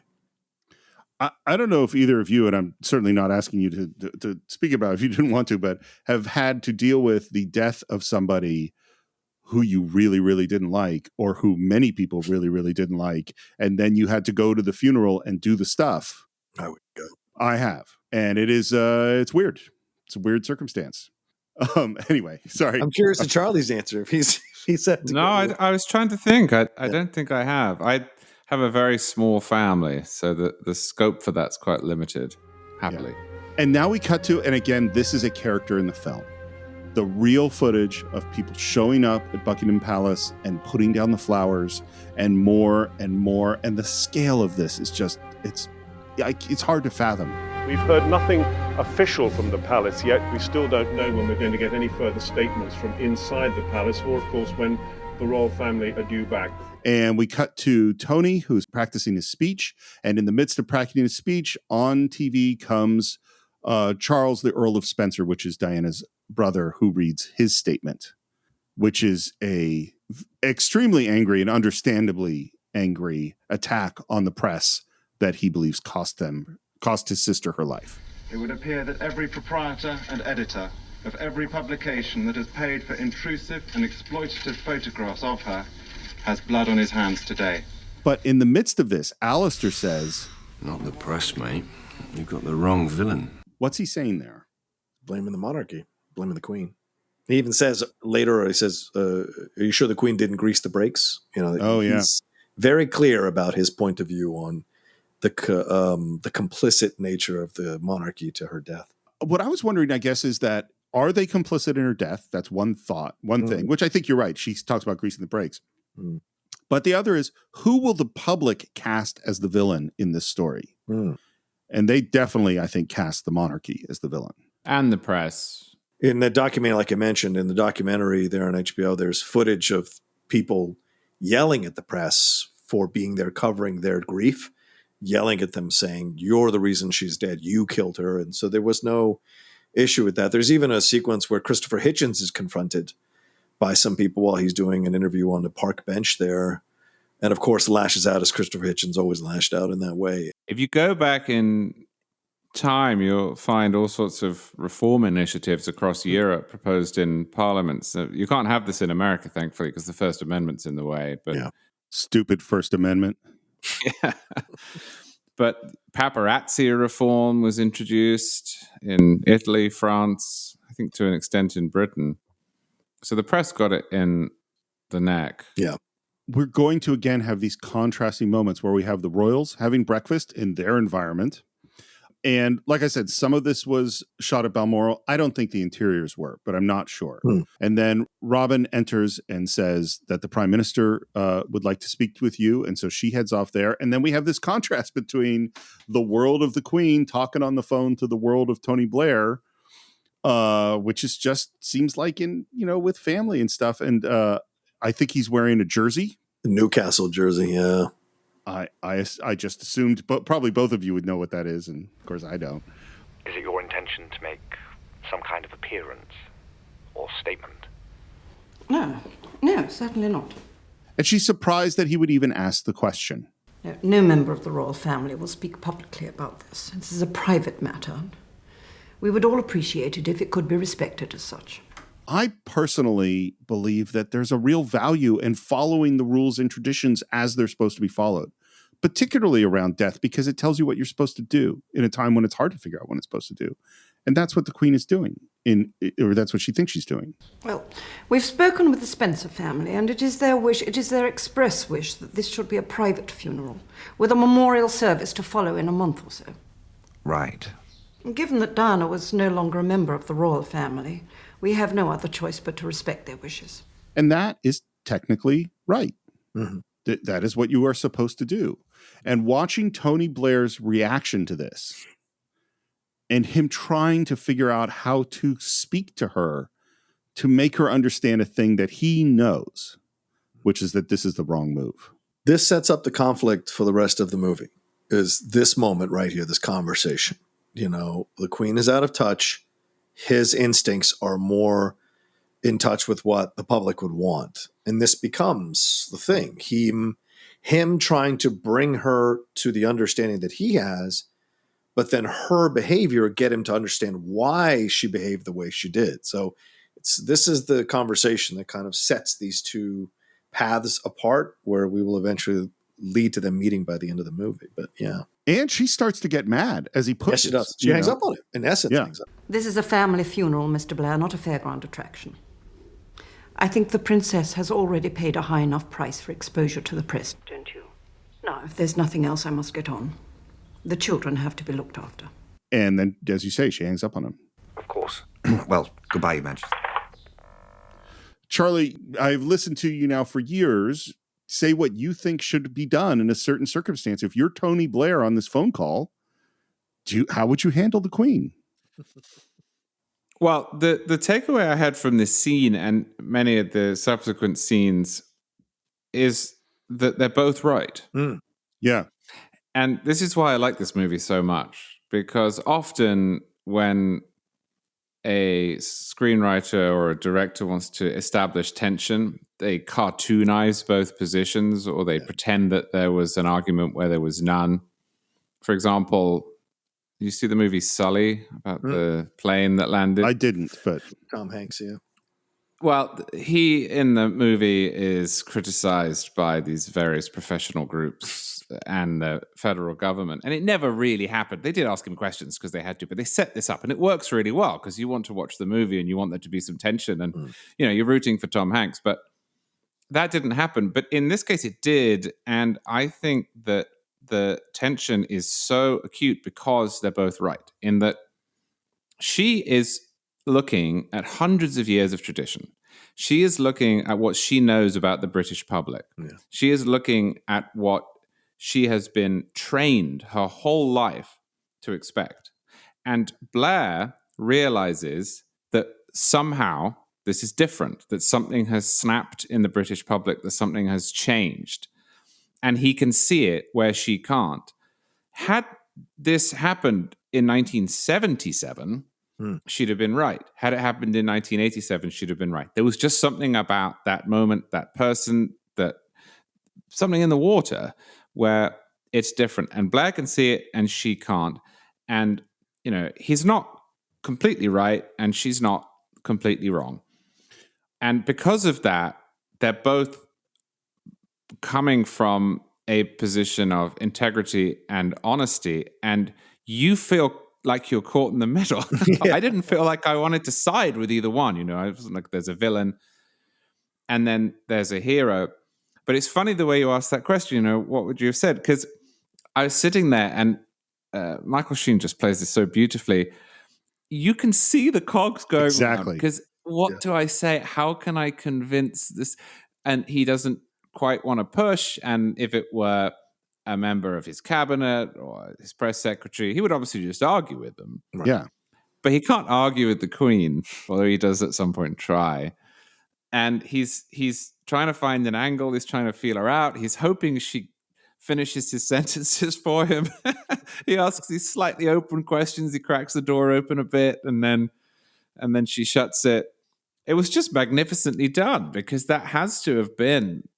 Speaker 3: I don't know if either of you, and I'm certainly not asking you to speak about it if you didn't want to, but have had to deal with the death of somebody who you really, really didn't like, or who many people really, really didn't like, and then you had to go to the funeral and do the stuff.
Speaker 4: I would go.
Speaker 3: I have, and it is it's weird. It's a weird circumstance. Anyway, sorry.
Speaker 4: I'm curious to Charlie's answer if he said.
Speaker 5: No, I was trying to think. I don't think I have. I have a very small family, so the scope for that's quite limited, happily.
Speaker 3: Yeah. And now we cut to, and again, this is a character in the film. The real footage of people showing up at Buckingham Palace and putting down the flowers and more and more. And the scale of this is just, it's hard to fathom.
Speaker 18: We've heard nothing official from the palace yet. We still don't know when we're going to get any further statements from inside the palace, or of course when the royal family are due back.
Speaker 3: And we cut to Tony, who's practicing his speech. And in the midst of practicing his speech, on TV comes Charles, the Earl of Spencer, which is Diana's brother, who reads his statement, which is a extremely angry and understandably angry attack on the press that he believes cost his sister her life.
Speaker 19: It would appear that every proprietor and editor of every publication that has paid for intrusive and exploitative photographs of her has blood on his hands today.
Speaker 3: But in the midst of this, Alistair says,
Speaker 17: "Not the press, mate. You've got the wrong villain."
Speaker 3: What's he saying there?
Speaker 4: Blaming the monarchy, blaming the Queen. He even says later, he says, are you sure the Queen didn't grease the brakes? He's very clear about his point of view on the complicit nature of the monarchy to her death.
Speaker 3: What I was wondering, I guess, is that are they complicit in her death? That's one thing, which I think you're right. She talks about greasing the brakes.
Speaker 4: Mm.
Speaker 3: But the other is, who will the public cast as the villain in this story? And they definitely, I think, cast the monarchy as the villain.
Speaker 5: And the press.
Speaker 4: In the documentary, like I mentioned, in the documentary there on HBO, there's footage of people yelling at the press for being there covering their grief, yelling at them saying, "You're the reason she's dead. You killed her." And so there was no issue with that. There's even a sequence where Christopher Hitchens is confronted by some people while he's doing an interview on the park bench there. And of course, lashes out as Christopher Hitchens always lashed out in that way.
Speaker 5: If you go back in time, you'll find all sorts of reform initiatives across Europe proposed in parliaments. You can't have this in America, thankfully, because the First Amendment's in the way. But
Speaker 3: Stupid First Amendment.
Speaker 5: Yeah. But paparazzi reform was introduced in Italy, France, I think to an extent in Britain. So the press got it in the neck.
Speaker 4: Yeah.
Speaker 3: We're going to again have these contrasting moments where we have the royals having breakfast in their environment. And like I said, some of this was shot at Balmoral. I don't think the interiors were, but I'm not sure. And then Robin enters and says that the Prime Minister would like to speak with you. And so she heads off there. And then we have this contrast between the world of the Queen talking on the phone to the world of Tony Blair, which is just seems like with family and stuff. And I think he's wearing a jersey.
Speaker 4: The Newcastle jersey, yeah.
Speaker 3: I just assumed, but probably both of you would know what that is, and of course I don't.
Speaker 20: Is it your intention to make some kind of appearance or statement?
Speaker 1: No, certainly not.
Speaker 3: And she's surprised that he would even ask the question.
Speaker 1: No member of the royal family will speak publicly about this. This is a private matter. We would all appreciate it if it could be respected as such.
Speaker 3: I personally believe that there's a real value in following the rules and traditions as they're supposed to be followed, particularly around death, because it tells you what you're supposed to do in a time when it's hard to figure out what it's supposed to do. And that's what the Queen is doing, or that's what she thinks she's doing.
Speaker 1: Well, we've spoken with the Spencer family, and it is their wish, it is their express wish that this should be a private funeral, with a memorial service to follow in a month or so.
Speaker 2: Right.
Speaker 1: And given that Diana was no longer a member of the royal family, we have no other choice but to respect their wishes.
Speaker 3: And that is technically right. That is what you are supposed to do. And watching Tony Blair's reaction to this and him trying to figure out how to speak to her to make her understand a thing that he knows, which is that this is the wrong move.
Speaker 4: This sets up the conflict for the rest of the movie, is this moment right here, this conversation. The Queen is out of touch. His instincts are more in touch with what the public would want. And this becomes the thing. Him trying to bring her to the understanding that he has, but then her behavior get him to understand why she behaved the way she did. So this is the conversation that kind of sets these two paths apart, where we will eventually lead to them meeting by the end of the movie. But yeah.
Speaker 3: And she starts to get mad as he pushes.
Speaker 4: Yes, she does. She hangs up on it. In essence, hangs up.
Speaker 1: This is a family funeral, Mr. Blair, not a fairground attraction. I think the princess has already paid a high enough price for exposure to the press, don't you? Now, if there's nothing else, I must get on. The children have to be looked after.
Speaker 3: And then, as you say, she hangs up on him.
Speaker 20: Of course.
Speaker 2: Well, goodbye, Your Majesty.
Speaker 3: Charlie, I've listened to you now for years say what you think should be done in a certain circumstance. If you're Tony Blair on this phone call, how would you handle the Queen?
Speaker 5: Well, the takeaway I had from this scene and many of the subsequent scenes is that they're both right.
Speaker 3: Yeah.
Speaker 5: And this is why I like this movie so much, because often when a screenwriter or a director wants to establish tension, they cartoonize both positions, or they pretend that there was an argument where there was none. For example, you see the movie Sully about the plane that landed?
Speaker 3: I didn't, but
Speaker 4: Tom Hanks, yeah.
Speaker 5: Well, he in the movie is criticized by these various professional groups and the federal government, and it never really happened. They did ask him questions because they had to, but they set this up, and it works really well because you want to watch the movie and you want there to be some tension, and you're rooting for Tom Hanks, but that didn't happen. But in this case, it did, and I think that the tension is so acute because they're both right in that she is looking at hundreds of years of tradition. She is looking at what she knows about the British public.
Speaker 4: Yeah.
Speaker 5: She is looking at what she has been trained her whole life to expect. And Blair realizes that somehow this is different, that something has snapped in the British public, that something has changed. And he can see it where she can't. Had this happened in 1977, she'd have been right. Had it happened in 1987, she'd have been right. There was just something about that moment, that person, that something in the water where it's different. And Blair can see it and she can't. And, he's not completely right and she's not completely wrong. And because of that, they're both coming from a position of integrity and honesty. And you feel like you're caught in the middle. Yeah. I didn't feel like I wanted to side with either one. I wasn't like there's a villain and then there's a hero. But it's funny the way you asked that question, what would you have said? Because I was sitting there and Michael Sheen just plays this so beautifully. You can see the cogs going
Speaker 3: exactly.
Speaker 5: Because what do I say? How can I convince this? And he doesn't quite want to push. And if it were a member of his cabinet or his press secretary, he would obviously just argue with them.
Speaker 3: Right. Yeah.
Speaker 5: But he can't argue with the Queen, although he does at some point try. And he's trying to find an angle. He's trying to feel her out. He's hoping she finishes his sentences for him. He asks these slightly open questions. He cracks the door open a bit, and then she shuts it. It was just magnificently done because that has to have been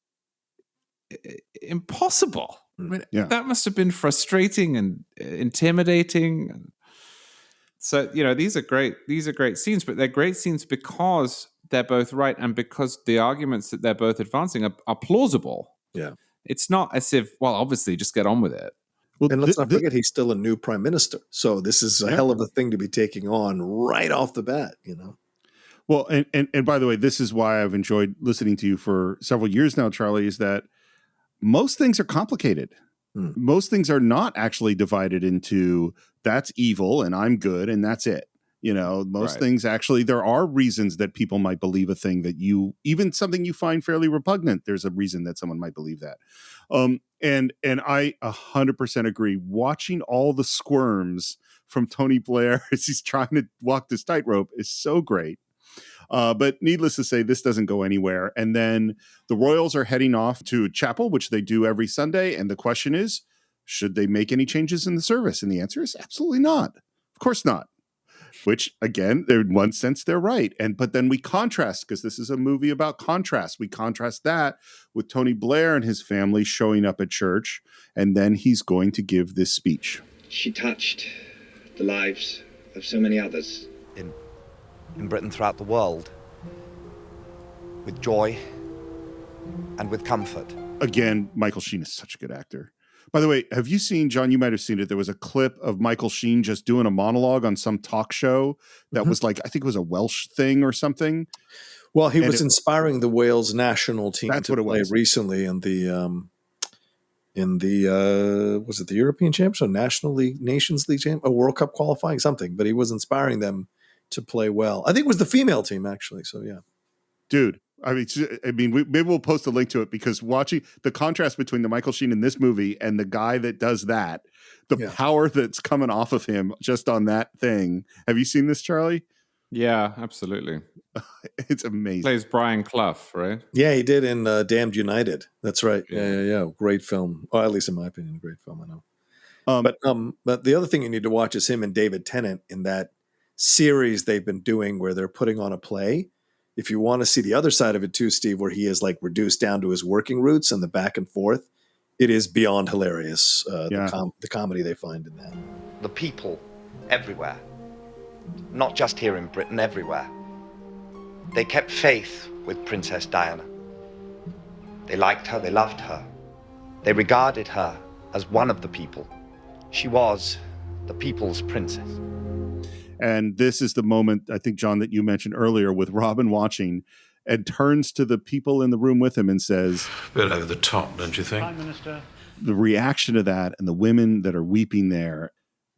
Speaker 5: impossible. I mean, that must have been frustrating and intimidating. So, these are great scenes, but they're great scenes because they're both right and because the arguments that they're both advancing are plausible.
Speaker 4: Yeah.
Speaker 5: It's not as if, well, obviously, just get on with it.
Speaker 4: Well, and let's not forget he's still a new prime minister. So this is a hell of a thing to be taking on right off the bat,
Speaker 3: Well, and by the way, this is why I've enjoyed listening to you for several years now, Charlie, is that most things are complicated. Most things are not actually divided into that's evil and I'm good and that's it. Most things actually, there are reasons that people might believe a thing that even something you find fairly repugnant, there's a reason that someone might believe that. And I 100% agree. Watching all the squirms from Tony Blair as he's trying to walk this tightrope is so great. But needless to say, this doesn't go anywhere. And then the royals are heading off to chapel, which they do every Sunday. And the question is, should they make any changes in the service? And the answer is absolutely not. Of course not. Which, again, in one sense, they're right. But then we contrast, because this is a movie about contrast. We contrast that with Tony Blair and his family showing up at church. And then he's going to give this speech.
Speaker 21: She touched the lives of so many others.
Speaker 2: In Britain, throughout the world, with joy and with comfort.
Speaker 3: Again, Michael Sheen is such a good actor. By the way, have you seen, John, you might have seen it, there was a clip of Michael Sheen just doing a monologue on some talk show that was like, I think it was a Welsh thing or something.
Speaker 4: Well, he was inspiring the Wales national team
Speaker 3: to
Speaker 4: play recently in the was it the European Championships or National League, Nations League World Cup qualifying, something, but he was inspiring them to play well. I think it was the female team, actually. So, yeah.
Speaker 3: Dude, maybe we'll post a link to it because watching the contrast between the Michael Sheen in this movie and the guy that does that, the power that's coming off of him just on that thing. Have you seen this, Charlie?
Speaker 5: Yeah, absolutely.
Speaker 3: It's amazing.
Speaker 5: Plays Brian Clough, right?
Speaker 4: Yeah, he did in Damned United. That's right. Yeah. Great film. Or at least in my opinion, a great film, I know. But the other thing you need to watch is him and David Tennant in that series they've been doing where they're putting on a play. If you want to see the other side of it too, Steve, where he is like reduced down to his working roots and the back and forth, it is beyond hilarious. The comedy they find in that.
Speaker 21: The people everywhere, not just here in Britain, everywhere,
Speaker 2: They kept faith with Princess Diana. They liked her, they loved her. They regarded her as one of the people. She was the people's princess.
Speaker 3: And this is the moment, I think, John, that you mentioned earlier with Robin watching and turns to the people in the room with him and says...
Speaker 8: A bit over the top, don't you think?
Speaker 14: Prime Minister.
Speaker 3: The reaction to that and the women that are weeping there,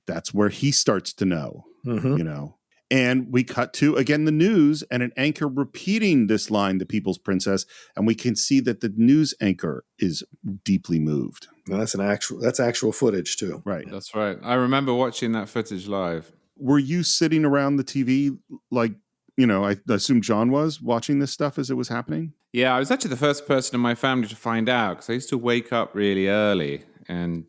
Speaker 3: that's where he starts to know, you know. And we cut to, again, the news and an anchor repeating this line, the people's princess, and we can see that the news anchor is deeply moved.
Speaker 4: Well, that's actual footage too.
Speaker 3: Right.
Speaker 5: That's right. I remember watching that footage live.
Speaker 3: Were you sitting around the TV like, you know, I assume John was watching this stuff as it was happening?
Speaker 5: Yeah, I was actually the first person in my family to find out because I used to wake up really early and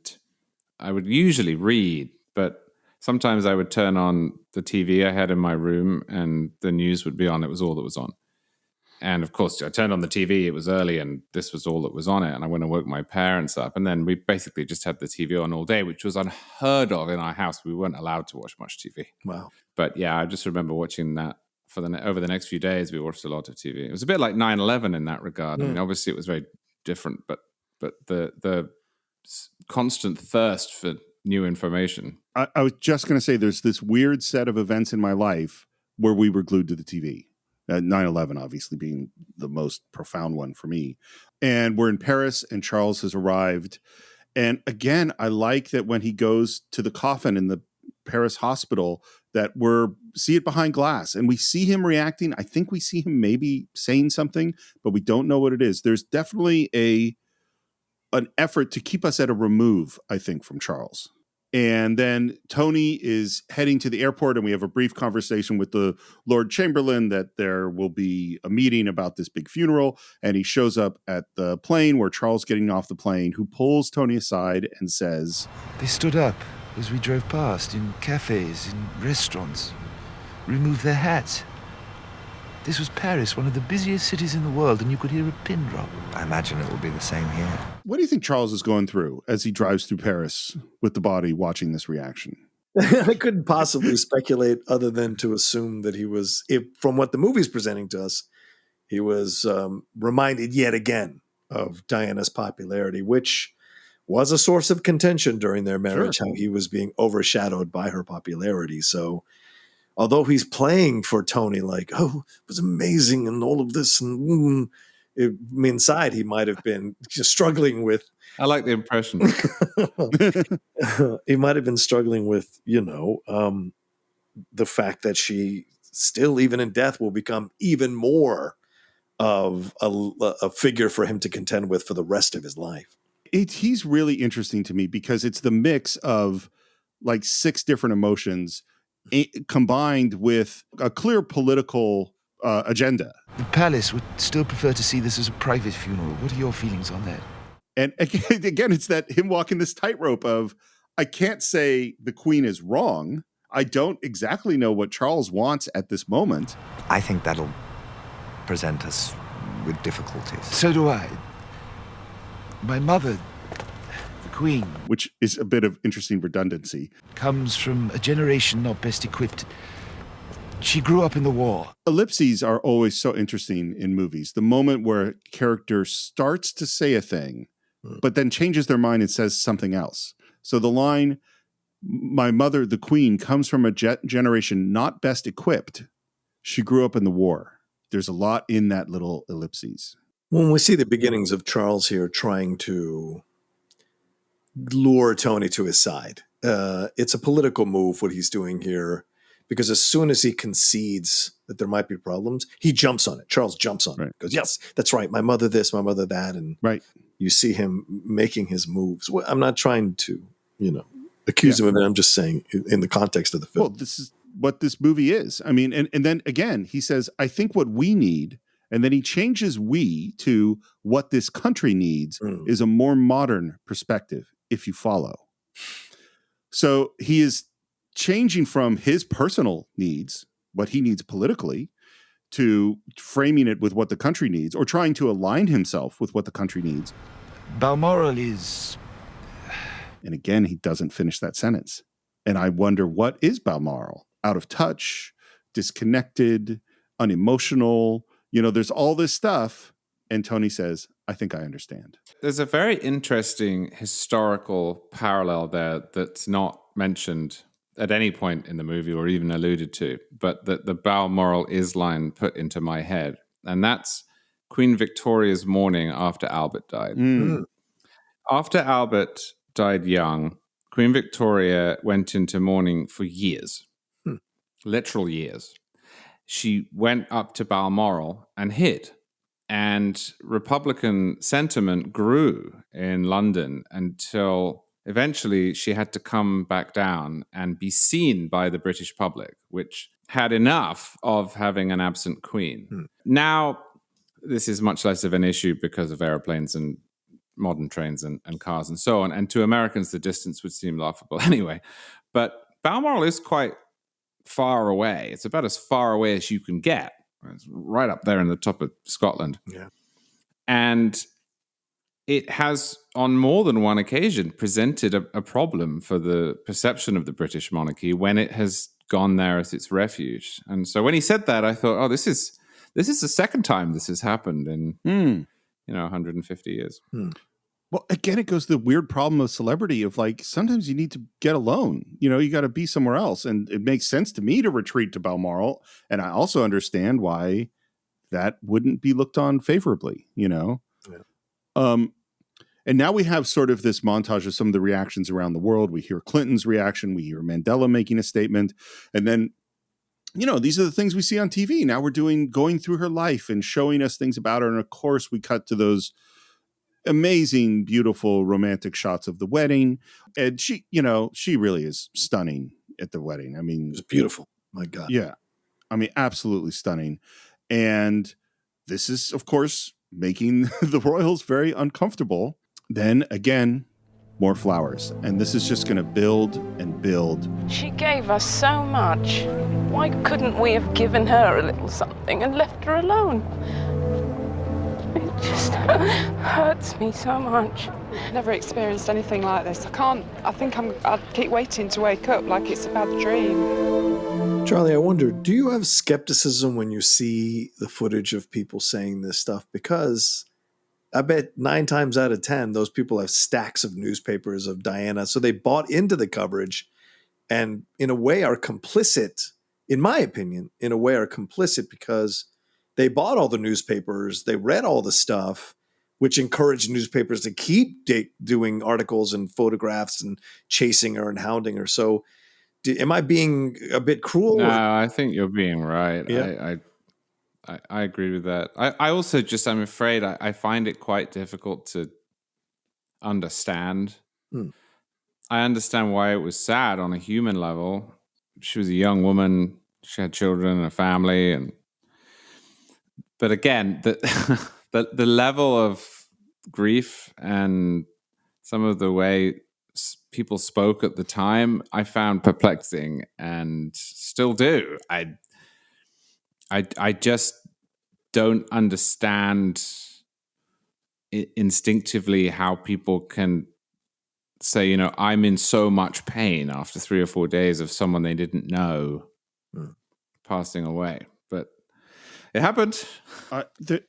Speaker 5: I would usually read, but sometimes I would turn on the TV I had in my room and the news would be on. It was all that was on. And of course, I turned on the TV. It was early and this was all that was on it. And I went and woke my parents up. And then we basically just had the TV on all day, which was unheard of in our house. We weren't allowed to watch much TV.
Speaker 4: Wow.
Speaker 5: But yeah, I just remember watching that over the next few days. We watched a lot of TV. It was a bit like 9/11 in that regard. I mean, obviously it was very different, but the constant thirst for new information.
Speaker 3: I was just going to say there's this weird set of events in my life where we were glued to the TV. 9/11 obviously being the most profound one for me. And we're in Paris and Charles has arrived. And again, I like that when he goes to the coffin in the Paris hospital that see it behind glass and we see him reacting. I think we see him maybe saying something, but we don't know what it is. There's definitely an effort to keep us at a remove, I think, from Charles. And then Tony is heading to the airport and we have a brief conversation with the Lord Chamberlain that there will be a meeting about this big funeral. And he shows up at the plane where Charles getting off the plane, who pulls Tony aside and says,
Speaker 6: "They stood up as we drove past in cafes, in restaurants, removed their hats. This was Paris, one of the busiest cities in the world, and you could hear a pin drop."
Speaker 2: I imagine it will be the same here.
Speaker 3: What do you think Charles is going through as he drives through Paris with the body watching this reaction?
Speaker 4: I couldn't possibly speculate other than to assume that he was, from what the movie's presenting to us, he was reminded yet again of Diana's popularity, which was a source of contention during their marriage, how he was being overshadowed by her popularity. So although he's playing for Tony like, oh, it was amazing and all of this, and inside he might have been just struggling with.
Speaker 5: I like the impression.
Speaker 4: He might have been struggling with, the fact that she still, even in death, will become even more of a figure for him to contend with for the rest of his life.
Speaker 3: He's really interesting to me because it's the mix of like 6 different emotions combined with a clear political agenda.
Speaker 6: The palace would still prefer to see this as a private funeral. What are your feelings on that?
Speaker 3: And again, it's that him walking this tightrope of, I can't say the Queen is wrong. I don't exactly know what Charles wants at this moment.
Speaker 2: I think that'll present us with difficulties.
Speaker 6: So do I. My mother, the Queen,
Speaker 3: which is a bit of interesting redundancy,
Speaker 6: comes from a generation not best equipped. She grew up in the war.
Speaker 3: Ellipses are always so interesting in movies. The moment where a character starts to say a thing, but then changes their mind and says something else. So the line, my mother, the Queen, comes from a generation not best equipped. She grew up in the war. There's a lot in that little ellipses.
Speaker 4: When we see the beginnings of Charles here trying to lure Tony to his side, it's a political move what he's doing here, because as soon as he concedes that there might be problems, he jumps on it. Charles jumps on it. Goes, yes, that's right. My mother this, my mother that. And you see him making his moves. Well, I'm not trying to, accuse him of it. I'm just saying in the context of the film.
Speaker 3: Well, this is what this movie is. I mean, and then again, he says, I think what we need, and then he changes we to what this country needs is a more modern perspective, if you follow. So he is changing from his personal needs, what he needs politically, to framing it with what the country needs, or trying to align himself with what the country needs.
Speaker 6: Balmoral is...
Speaker 3: And again, he doesn't finish that sentence. And I wonder, what is Balmoral? Out of touch, disconnected, unemotional. There's all this stuff. And Tony says, I think I understand.
Speaker 5: There's a very interesting historical parallel there that's not mentioned at any point in the movie or even alluded to, but that the Balmoral is line put into my head. And that's Queen Victoria's mourning after Albert died. After Albert died young, Queen Victoria went into mourning for years, literal years. She went up to Balmoral and hid. And Republican sentiment grew in London until eventually she had to come back down and be seen by the British public, which had enough of having an absent queen. Now, this is much less of an issue because of airplanes and modern trains and cars and so on. And to Americans, the distance would seem laughable anyway. But Balmoral is quite far away. It's about as far away as you can get. It's right up there in the top of Scotland.
Speaker 4: Yeah.
Speaker 5: And it has, on more than one occasion, presented a problem for the perception of the British monarchy when it has gone there as its refuge. And so when he said that, I thought, this is the second time this has happened in 150 years.
Speaker 3: Well, again, it goes to the weird problem of celebrity of sometimes you need to get alone. You got to be somewhere else. And it makes sense to me to retreat to Balmoral. And I also understand why that wouldn't be looked on favorably, Yeah. And now we have sort of this montage of some of the reactions around the world. We hear Clinton's reaction. We hear Mandela making a statement. And then, these are the things we see on TV. Now we're going through her life and showing us things about her. And of course, we cut to those amazing, beautiful, romantic shots of the wedding. And she really is stunning at the wedding. I mean,
Speaker 4: it's beautiful. My God.
Speaker 3: Yeah. I mean, absolutely stunning. And this is, of course, making the royals very uncomfortable. Then again, more flowers. And this is just going to build and build.
Speaker 7: She gave us so much. Why couldn't we have given her a little something and left her alone? It just hurts me so much.
Speaker 22: Never experienced anything like this. I'll keep waiting to wake up like it's a bad dream.
Speaker 4: Charlie, I wonder, do you have skepticism when you see the footage of people saying this stuff? Because I bet 9 times out of 10, those people have stacks of newspapers of Diana. So they bought into the coverage and in a way are complicit, in my opinion, because they bought all the newspapers, they read all the stuff, which encouraged newspapers to keep doing articles and photographs and chasing her and hounding her. So am I being a bit cruel?
Speaker 5: No, I think you're being right.
Speaker 4: Yeah.
Speaker 5: I agree with that. I also I'm afraid I find it quite difficult to understand. I understand why it was sad on a human level. She was a young woman. She had children and a family. But again, the level of grief and some of the way people spoke at the time, I found perplexing and still do. I just don't understand instinctively how people can say, I'm in so much pain after 3 or 4 days of someone they didn't know passing away. But it happened.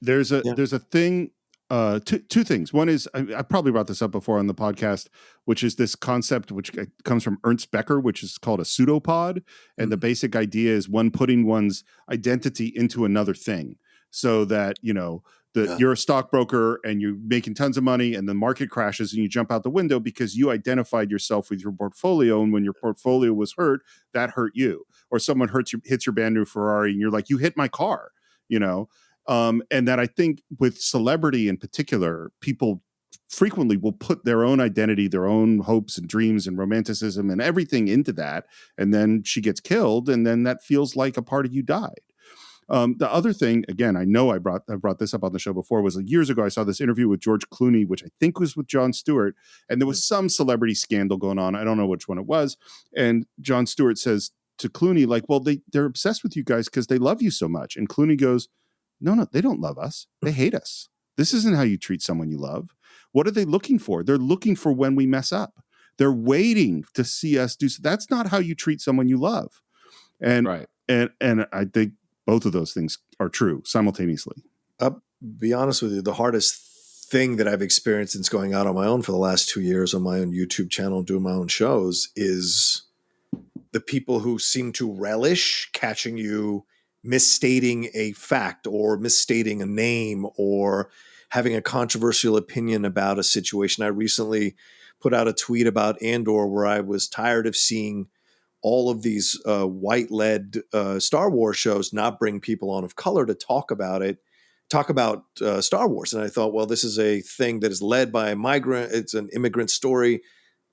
Speaker 3: There's a thing. Two things. One is I probably brought this up before on the podcast, which is this concept which comes from Ernst Becker, which is called a pseudopod, and the basic idea is one putting one's identity into another thing, so that you're a stockbroker and you're making tons of money, and the market crashes and you jump out the window because you identified yourself with your portfolio, and when your portfolio was hurt, that hurt you, or someone hits your brand new Ferrari, and you're like, you hit my car, and that I think with celebrity in particular, people frequently will put their own identity, their own hopes and dreams and romanticism and everything into that. And then she gets killed, and then that feels like a part of you died. The other thing, again, I know I brought this up on the show before, was years ago I saw this interview with George Clooney, which I think was with Jon Stewart, and there was some celebrity scandal going on. I don't know which one it was. And Jon Stewart says to Clooney, well, they're obsessed with you guys because they love you so much. And Clooney goes, no, they don't love us. They hate us. This isn't how you treat someone you love. What are they looking for? They're looking for when we mess up. They're waiting to see us do so. That's not how you treat someone you love. And
Speaker 5: right.
Speaker 3: And I think both of those things are true simultaneously.
Speaker 4: I'll be honest with you, the hardest thing that I've experienced since going out on my own for the last 2 years on my own YouTube channel, doing my own shows, is the people who seem to relish catching you misstating a fact or misstating a name or having a controversial opinion about a situation. I recently put out a tweet about Andor where I was tired of seeing all of these white-led Star Wars shows not bring people on of color to talk about Star Wars. And I thought, well, this is a thing that is led by a migrant. It's an immigrant story.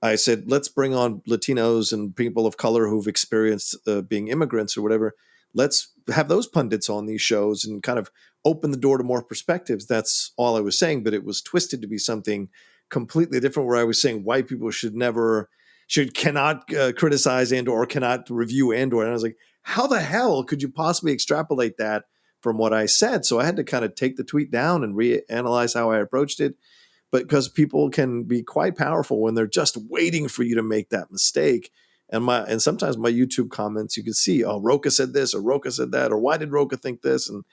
Speaker 4: I said, let's bring on Latinos and people of color who've experienced being immigrants or whatever. Let's have those pundits on these shows and kind of open the door to more perspectives. That's all I was saying, but it was twisted to be something completely different, where I was saying white people cannot criticize Andor or cannot review Andor. And I was like, how the hell could you possibly extrapolate that from what I said? So I had to kind of take the tweet down and reanalyze how I approached it. But because people can be quite powerful when they're just waiting for you to make that mistake. And sometimes my YouTube comments, you can see, oh, Roka said this or Roka said that, or why did Roka think this? And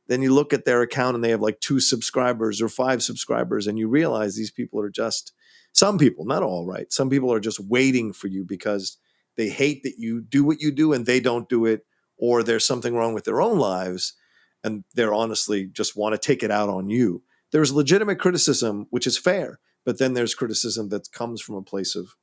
Speaker 4: then you look at their account and they have like 2 subscribers or 5 subscribers, and you realize these people are just, some people, not all, right? Some people are just waiting for you because they hate that you do what you do and they don't do it, or there's something wrong with their own lives and they're honestly just want to take it out on you. There's legitimate criticism, which is fair, but then there's criticism that comes from a place of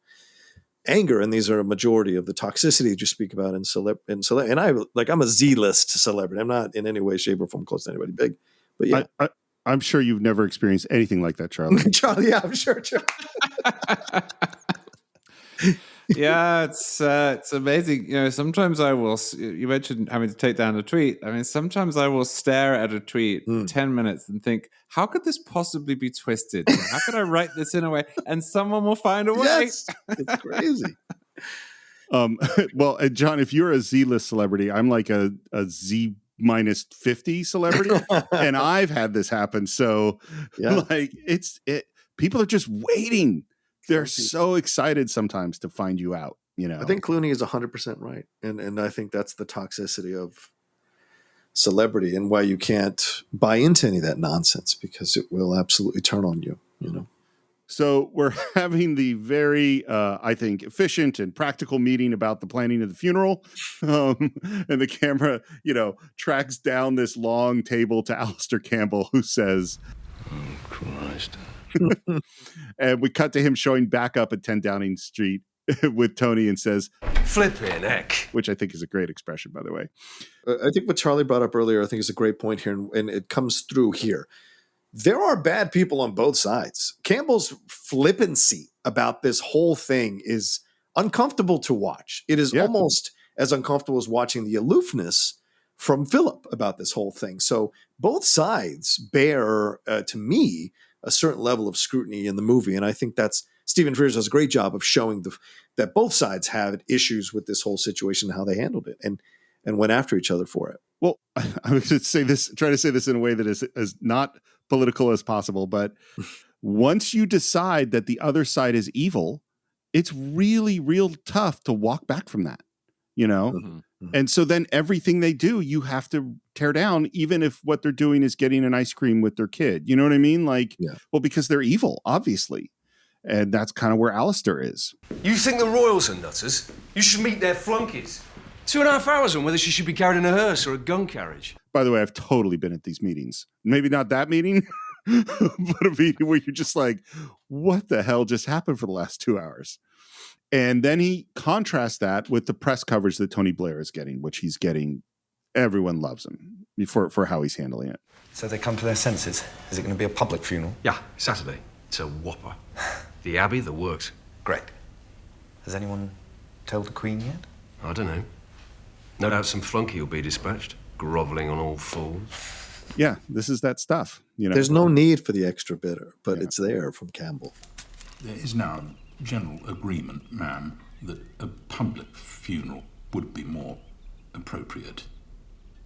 Speaker 4: anger, and these are a majority of the toxicity that you speak about in and I'm a Z-list celebrity. I'm not in any way, shape, or form close to anybody big, but yeah.
Speaker 3: I'm sure you've never experienced anything like that, Charlie.
Speaker 4: Charlie, yeah, I'm sure.
Speaker 5: Yeah, it's amazing. You know, sometimes I will. You mentioned having to take down a tweet. I mean, sometimes I will stare at a tweet 10 minutes and think, how could this possibly be twisted? How could I write this in a way? And someone will find a way.
Speaker 4: Yes, it's crazy.
Speaker 3: Well, John, if you're a Z-list celebrity, I'm like a Z minus 50 celebrity, and I've had this happen. So, people are just waiting. They're so excited sometimes to find you out, you know.
Speaker 4: I think Clooney is 100% right. And I think that's the toxicity of celebrity and why you can't buy into any of that nonsense, because it will absolutely turn on you, you know.
Speaker 3: So we're having the very, I think, efficient and practical meeting about the planning of the funeral. And the camera, you know, tracks down this long table to Alistair Campbell, who says,
Speaker 17: "Oh, Christ."
Speaker 3: And we cut to him showing back up at 10 Downing Street with Tony and says,
Speaker 17: "Flippin' heck,"
Speaker 3: which I think is a great expression, by the way.
Speaker 4: I think what Charlie brought up earlier, I think is a great point here, and it comes through here. There are bad people on both sides. Campbell's flippancy about this whole thing is uncomfortable to watch. It is almost as uncomfortable as watching the aloofness from Philip about this whole thing. So both sides bear, to me, a certain level of scrutiny in the movie. And I think that's Stephen Frears does a great job of showing that both sides had issues with this whole situation and how they handled it and went after each other for it.
Speaker 3: Well, I was going to try to say this in a way that is as not political as possible. But once you decide that the other side is evil, it's really, real tough to walk back from that, you know? Mm-hmm. And so then everything they do, you have to tear down, even if what they're doing is getting an ice cream with their kid. You know what I mean? Like, well, because they're evil, obviously. And that's kind of where Alistair is.
Speaker 9: You think the royals are nutters? You should meet their flunkies. 2.5 hours on whether she should be carried in a hearse or a gun carriage.
Speaker 3: By the way, I've totally been at these meetings. Maybe not that meeting, but a meeting where you're just like, what the hell just happened for the last 2 hours? And then he contrasts that with the press coverage that Tony Blair is getting, which he's getting. Everyone loves him for how he's handling it.
Speaker 12: So they come to their senses. Is it going to be a public funeral?
Speaker 9: Yeah, Saturday. It's a whopper. The Abbey, the works.
Speaker 12: Great. Has anyone told the Queen yet?
Speaker 9: I don't know. No doubt some flunky will be dispatched, grovelling on all fours.
Speaker 3: Yeah, this is that stuff. You know,
Speaker 4: there's no need for the extra bitter, but it's there from Campbell.
Speaker 8: There is now general agreement, ma'am, that a public funeral would be more appropriate.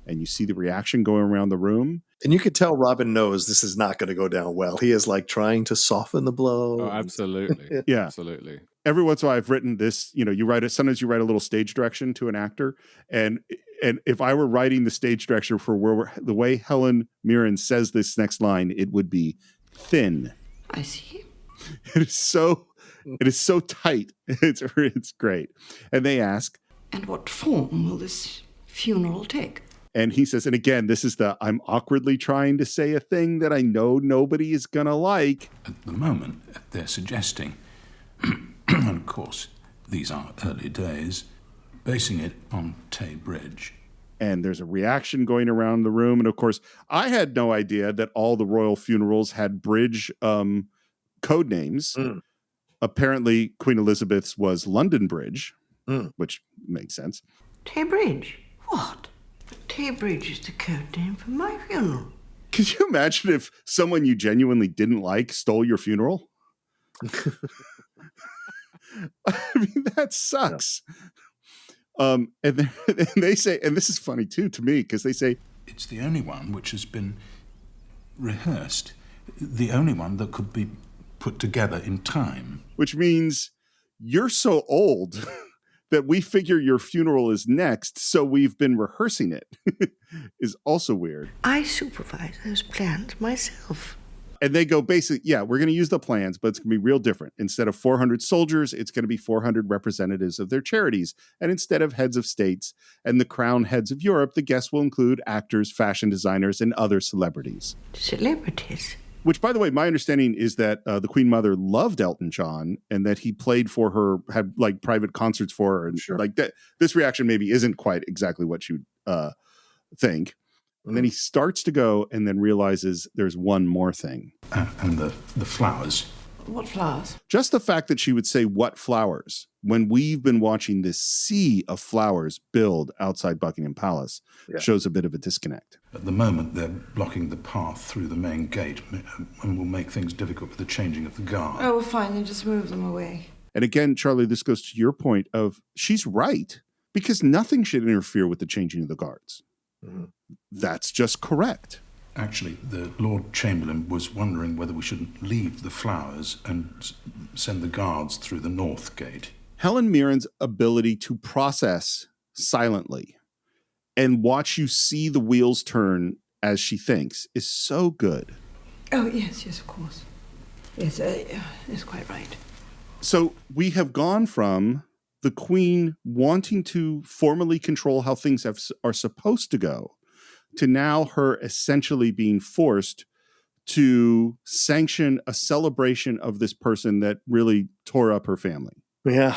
Speaker 3: And you see the reaction going around the room.
Speaker 4: And you could tell Robin knows this is not going to go down well. He is like trying to soften the blow.
Speaker 5: Oh, absolutely.
Speaker 3: Yeah.
Speaker 5: Absolutely.
Speaker 3: Every once in a while I've written this, you know, sometimes you write a little stage direction to an actor, and And if I were writing the stage direction for the way Helen Mirren says this next line, it would be thin.
Speaker 1: I see.
Speaker 3: It is so tight. It's great. And they ask,
Speaker 1: and what form will this funeral take?
Speaker 3: And he says, and again, this is I'm awkwardly trying to say a thing that I know nobody is going to like.
Speaker 8: At the moment, they're suggesting, and of course, these are early days, basing it on Tay Bridge.
Speaker 3: And there's a reaction going around the room. And of course, I had no idea that all the royal funerals had bridge code names. Apparently, Queen Elizabeth's was London Bridge, which makes sense.
Speaker 1: Tay Bridge? What? Tay Bridge is the code name for my funeral.
Speaker 3: Could you imagine if someone you genuinely didn't like stole your funeral? I mean, that sucks. Yeah. And they say, and this is funny too to me, because they say,
Speaker 8: it's the only one which has been rehearsed, the only one that could be put together in time.
Speaker 3: Which means you're so old that we figure your funeral is next, so we've been rehearsing it, is also weird.
Speaker 1: I supervise those plans myself.
Speaker 3: And they go, basically, yeah, we're going to use the plans, but it's going to be real different. Instead of 400 soldiers, it's going to be 400 representatives of their charities. And instead of heads of states and the crown heads of Europe, the guests will include actors, fashion designers, and other celebrities.
Speaker 1: Celebrities?
Speaker 3: Which, by the way, my understanding is that the Queen Mother loved Elton John and that he played for her, had like private concerts for her. And like that, this reaction maybe isn't quite exactly what you'd think. And then he starts to go and then realizes there's one more thing.
Speaker 8: And the flowers.
Speaker 1: What flowers?
Speaker 3: Just the fact that she would say what flowers when we've been watching this sea of flowers build outside Buckingham Palace shows a bit of a disconnect.
Speaker 8: At the moment, they're blocking the path through the main gate and will make things difficult for the changing of the guard.
Speaker 1: Oh, well, fine, then just move them away.
Speaker 3: And again, Charlie, this goes to your point of she's right, because nothing should interfere with the changing of the guards. Mm-hmm. That's just correct.
Speaker 8: Actually, the Lord Chamberlain was wondering whether we shouldn't leave the flowers and send the guards through the north gate.
Speaker 3: Helen Mirren's ability to process silently and watch you see the wheels turn as she thinks is so good.
Speaker 1: Oh, yes, of course. Yes, that's quite right.
Speaker 3: So we have gone from the Queen wanting to formally control how things are supposed to go to now her essentially being forced to sanction a celebration of this person that really tore up her family.
Speaker 4: Yeah.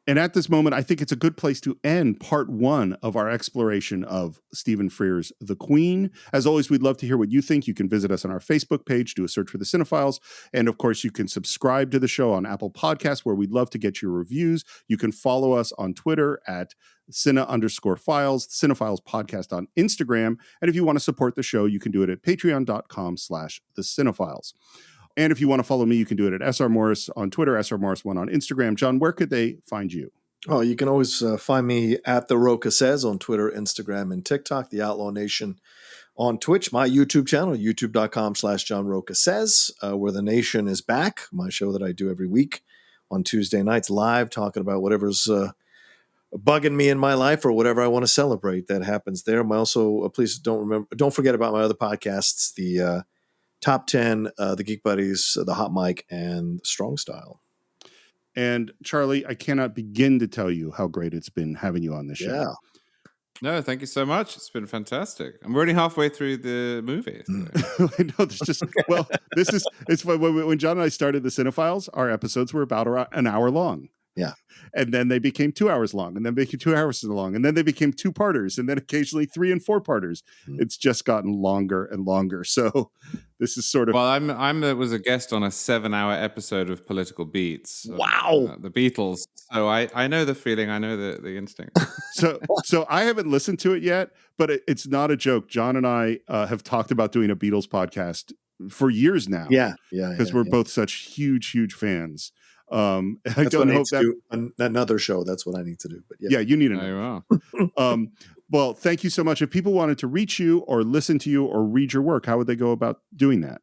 Speaker 3: And at this moment, I think it's a good place to end part one of our exploration of Stephen Frears' The Queen. As always, we'd love to hear what you think. You can visit us on our Facebook page, do a search for the Cine-Files. And of course, you can subscribe to the show on Apple Podcasts, where we'd love to get your reviews. You can follow us on Twitter at Cine_Files, Cine-Files Podcast on Instagram. And if you want to support the show, you can do it at patreon.com/The Cine-Files. And if you want to follow me, you can do it at SR Morris on Twitter, SR Morris1 on Instagram. John, where could they find you?
Speaker 4: Oh, you can always find me at The Roca Says on Twitter, Instagram, and TikTok, The Outlaw Nation on Twitch, my YouTube channel, youtube.com/John Roca Says, where The Nation is back, my show that I do every week on Tuesday nights live, talking about whatever's bugging me in my life or whatever I want to celebrate that happens there. Also, please don't forget about my other podcasts, the Top 10, the Geek Buddies, the Hot Mic, and Strong Style.
Speaker 3: And Charlie, I cannot begin to tell you how great it's been having you on the show.
Speaker 4: Yeah.
Speaker 5: No, thank you so much. It's been fantastic. I'm already halfway through the movie. So.
Speaker 3: I know. There's just it's when John and I started the Cine-Files, our episodes were about an hour long.
Speaker 4: Yeah.
Speaker 3: And then they became 2 hours long, and then became 2 hours long, and then they became 2-parters, and then occasionally 3 and 4-parters. It's just gotten longer and longer. So this is sort of.
Speaker 5: Well, I was a guest on a 7-hour episode of Political Beats.
Speaker 3: Wow.
Speaker 5: The Beatles. So I know the feeling. I know the instinct.
Speaker 3: So I haven't listened to it yet, but it's not a joke. John and I have talked about doing a Beatles podcast for years now.
Speaker 4: Yeah.
Speaker 3: Because we're both such huge fans. I
Speaker 4: That's
Speaker 3: don't hope
Speaker 4: to do another show. That's what I need to do. But
Speaker 3: yeah, you need to know. Well, thank you so much. If people wanted to reach you or listen to you or read your work, how would they go about doing that?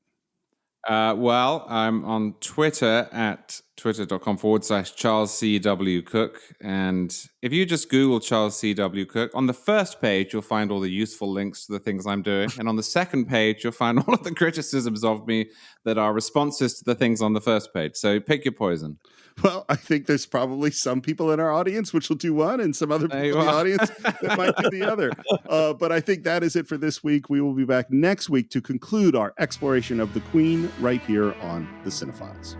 Speaker 5: Well, I'm on Twitter at Twitter.com/Charles C.W. Cooke. And if you just Google Charles C.W. Cooke, on the first page, you'll find all the useful links to the things I'm doing. And on the second page, you'll find all of the criticisms of me that are responses to the things on the first page. So pick your poison.
Speaker 3: Well, I think there's probably some people in our audience which will do one and some other people in the audience that might do the other. But I think that is it for this week. We will be back next week to conclude our exploration of the Queen right here on the Cine-Files.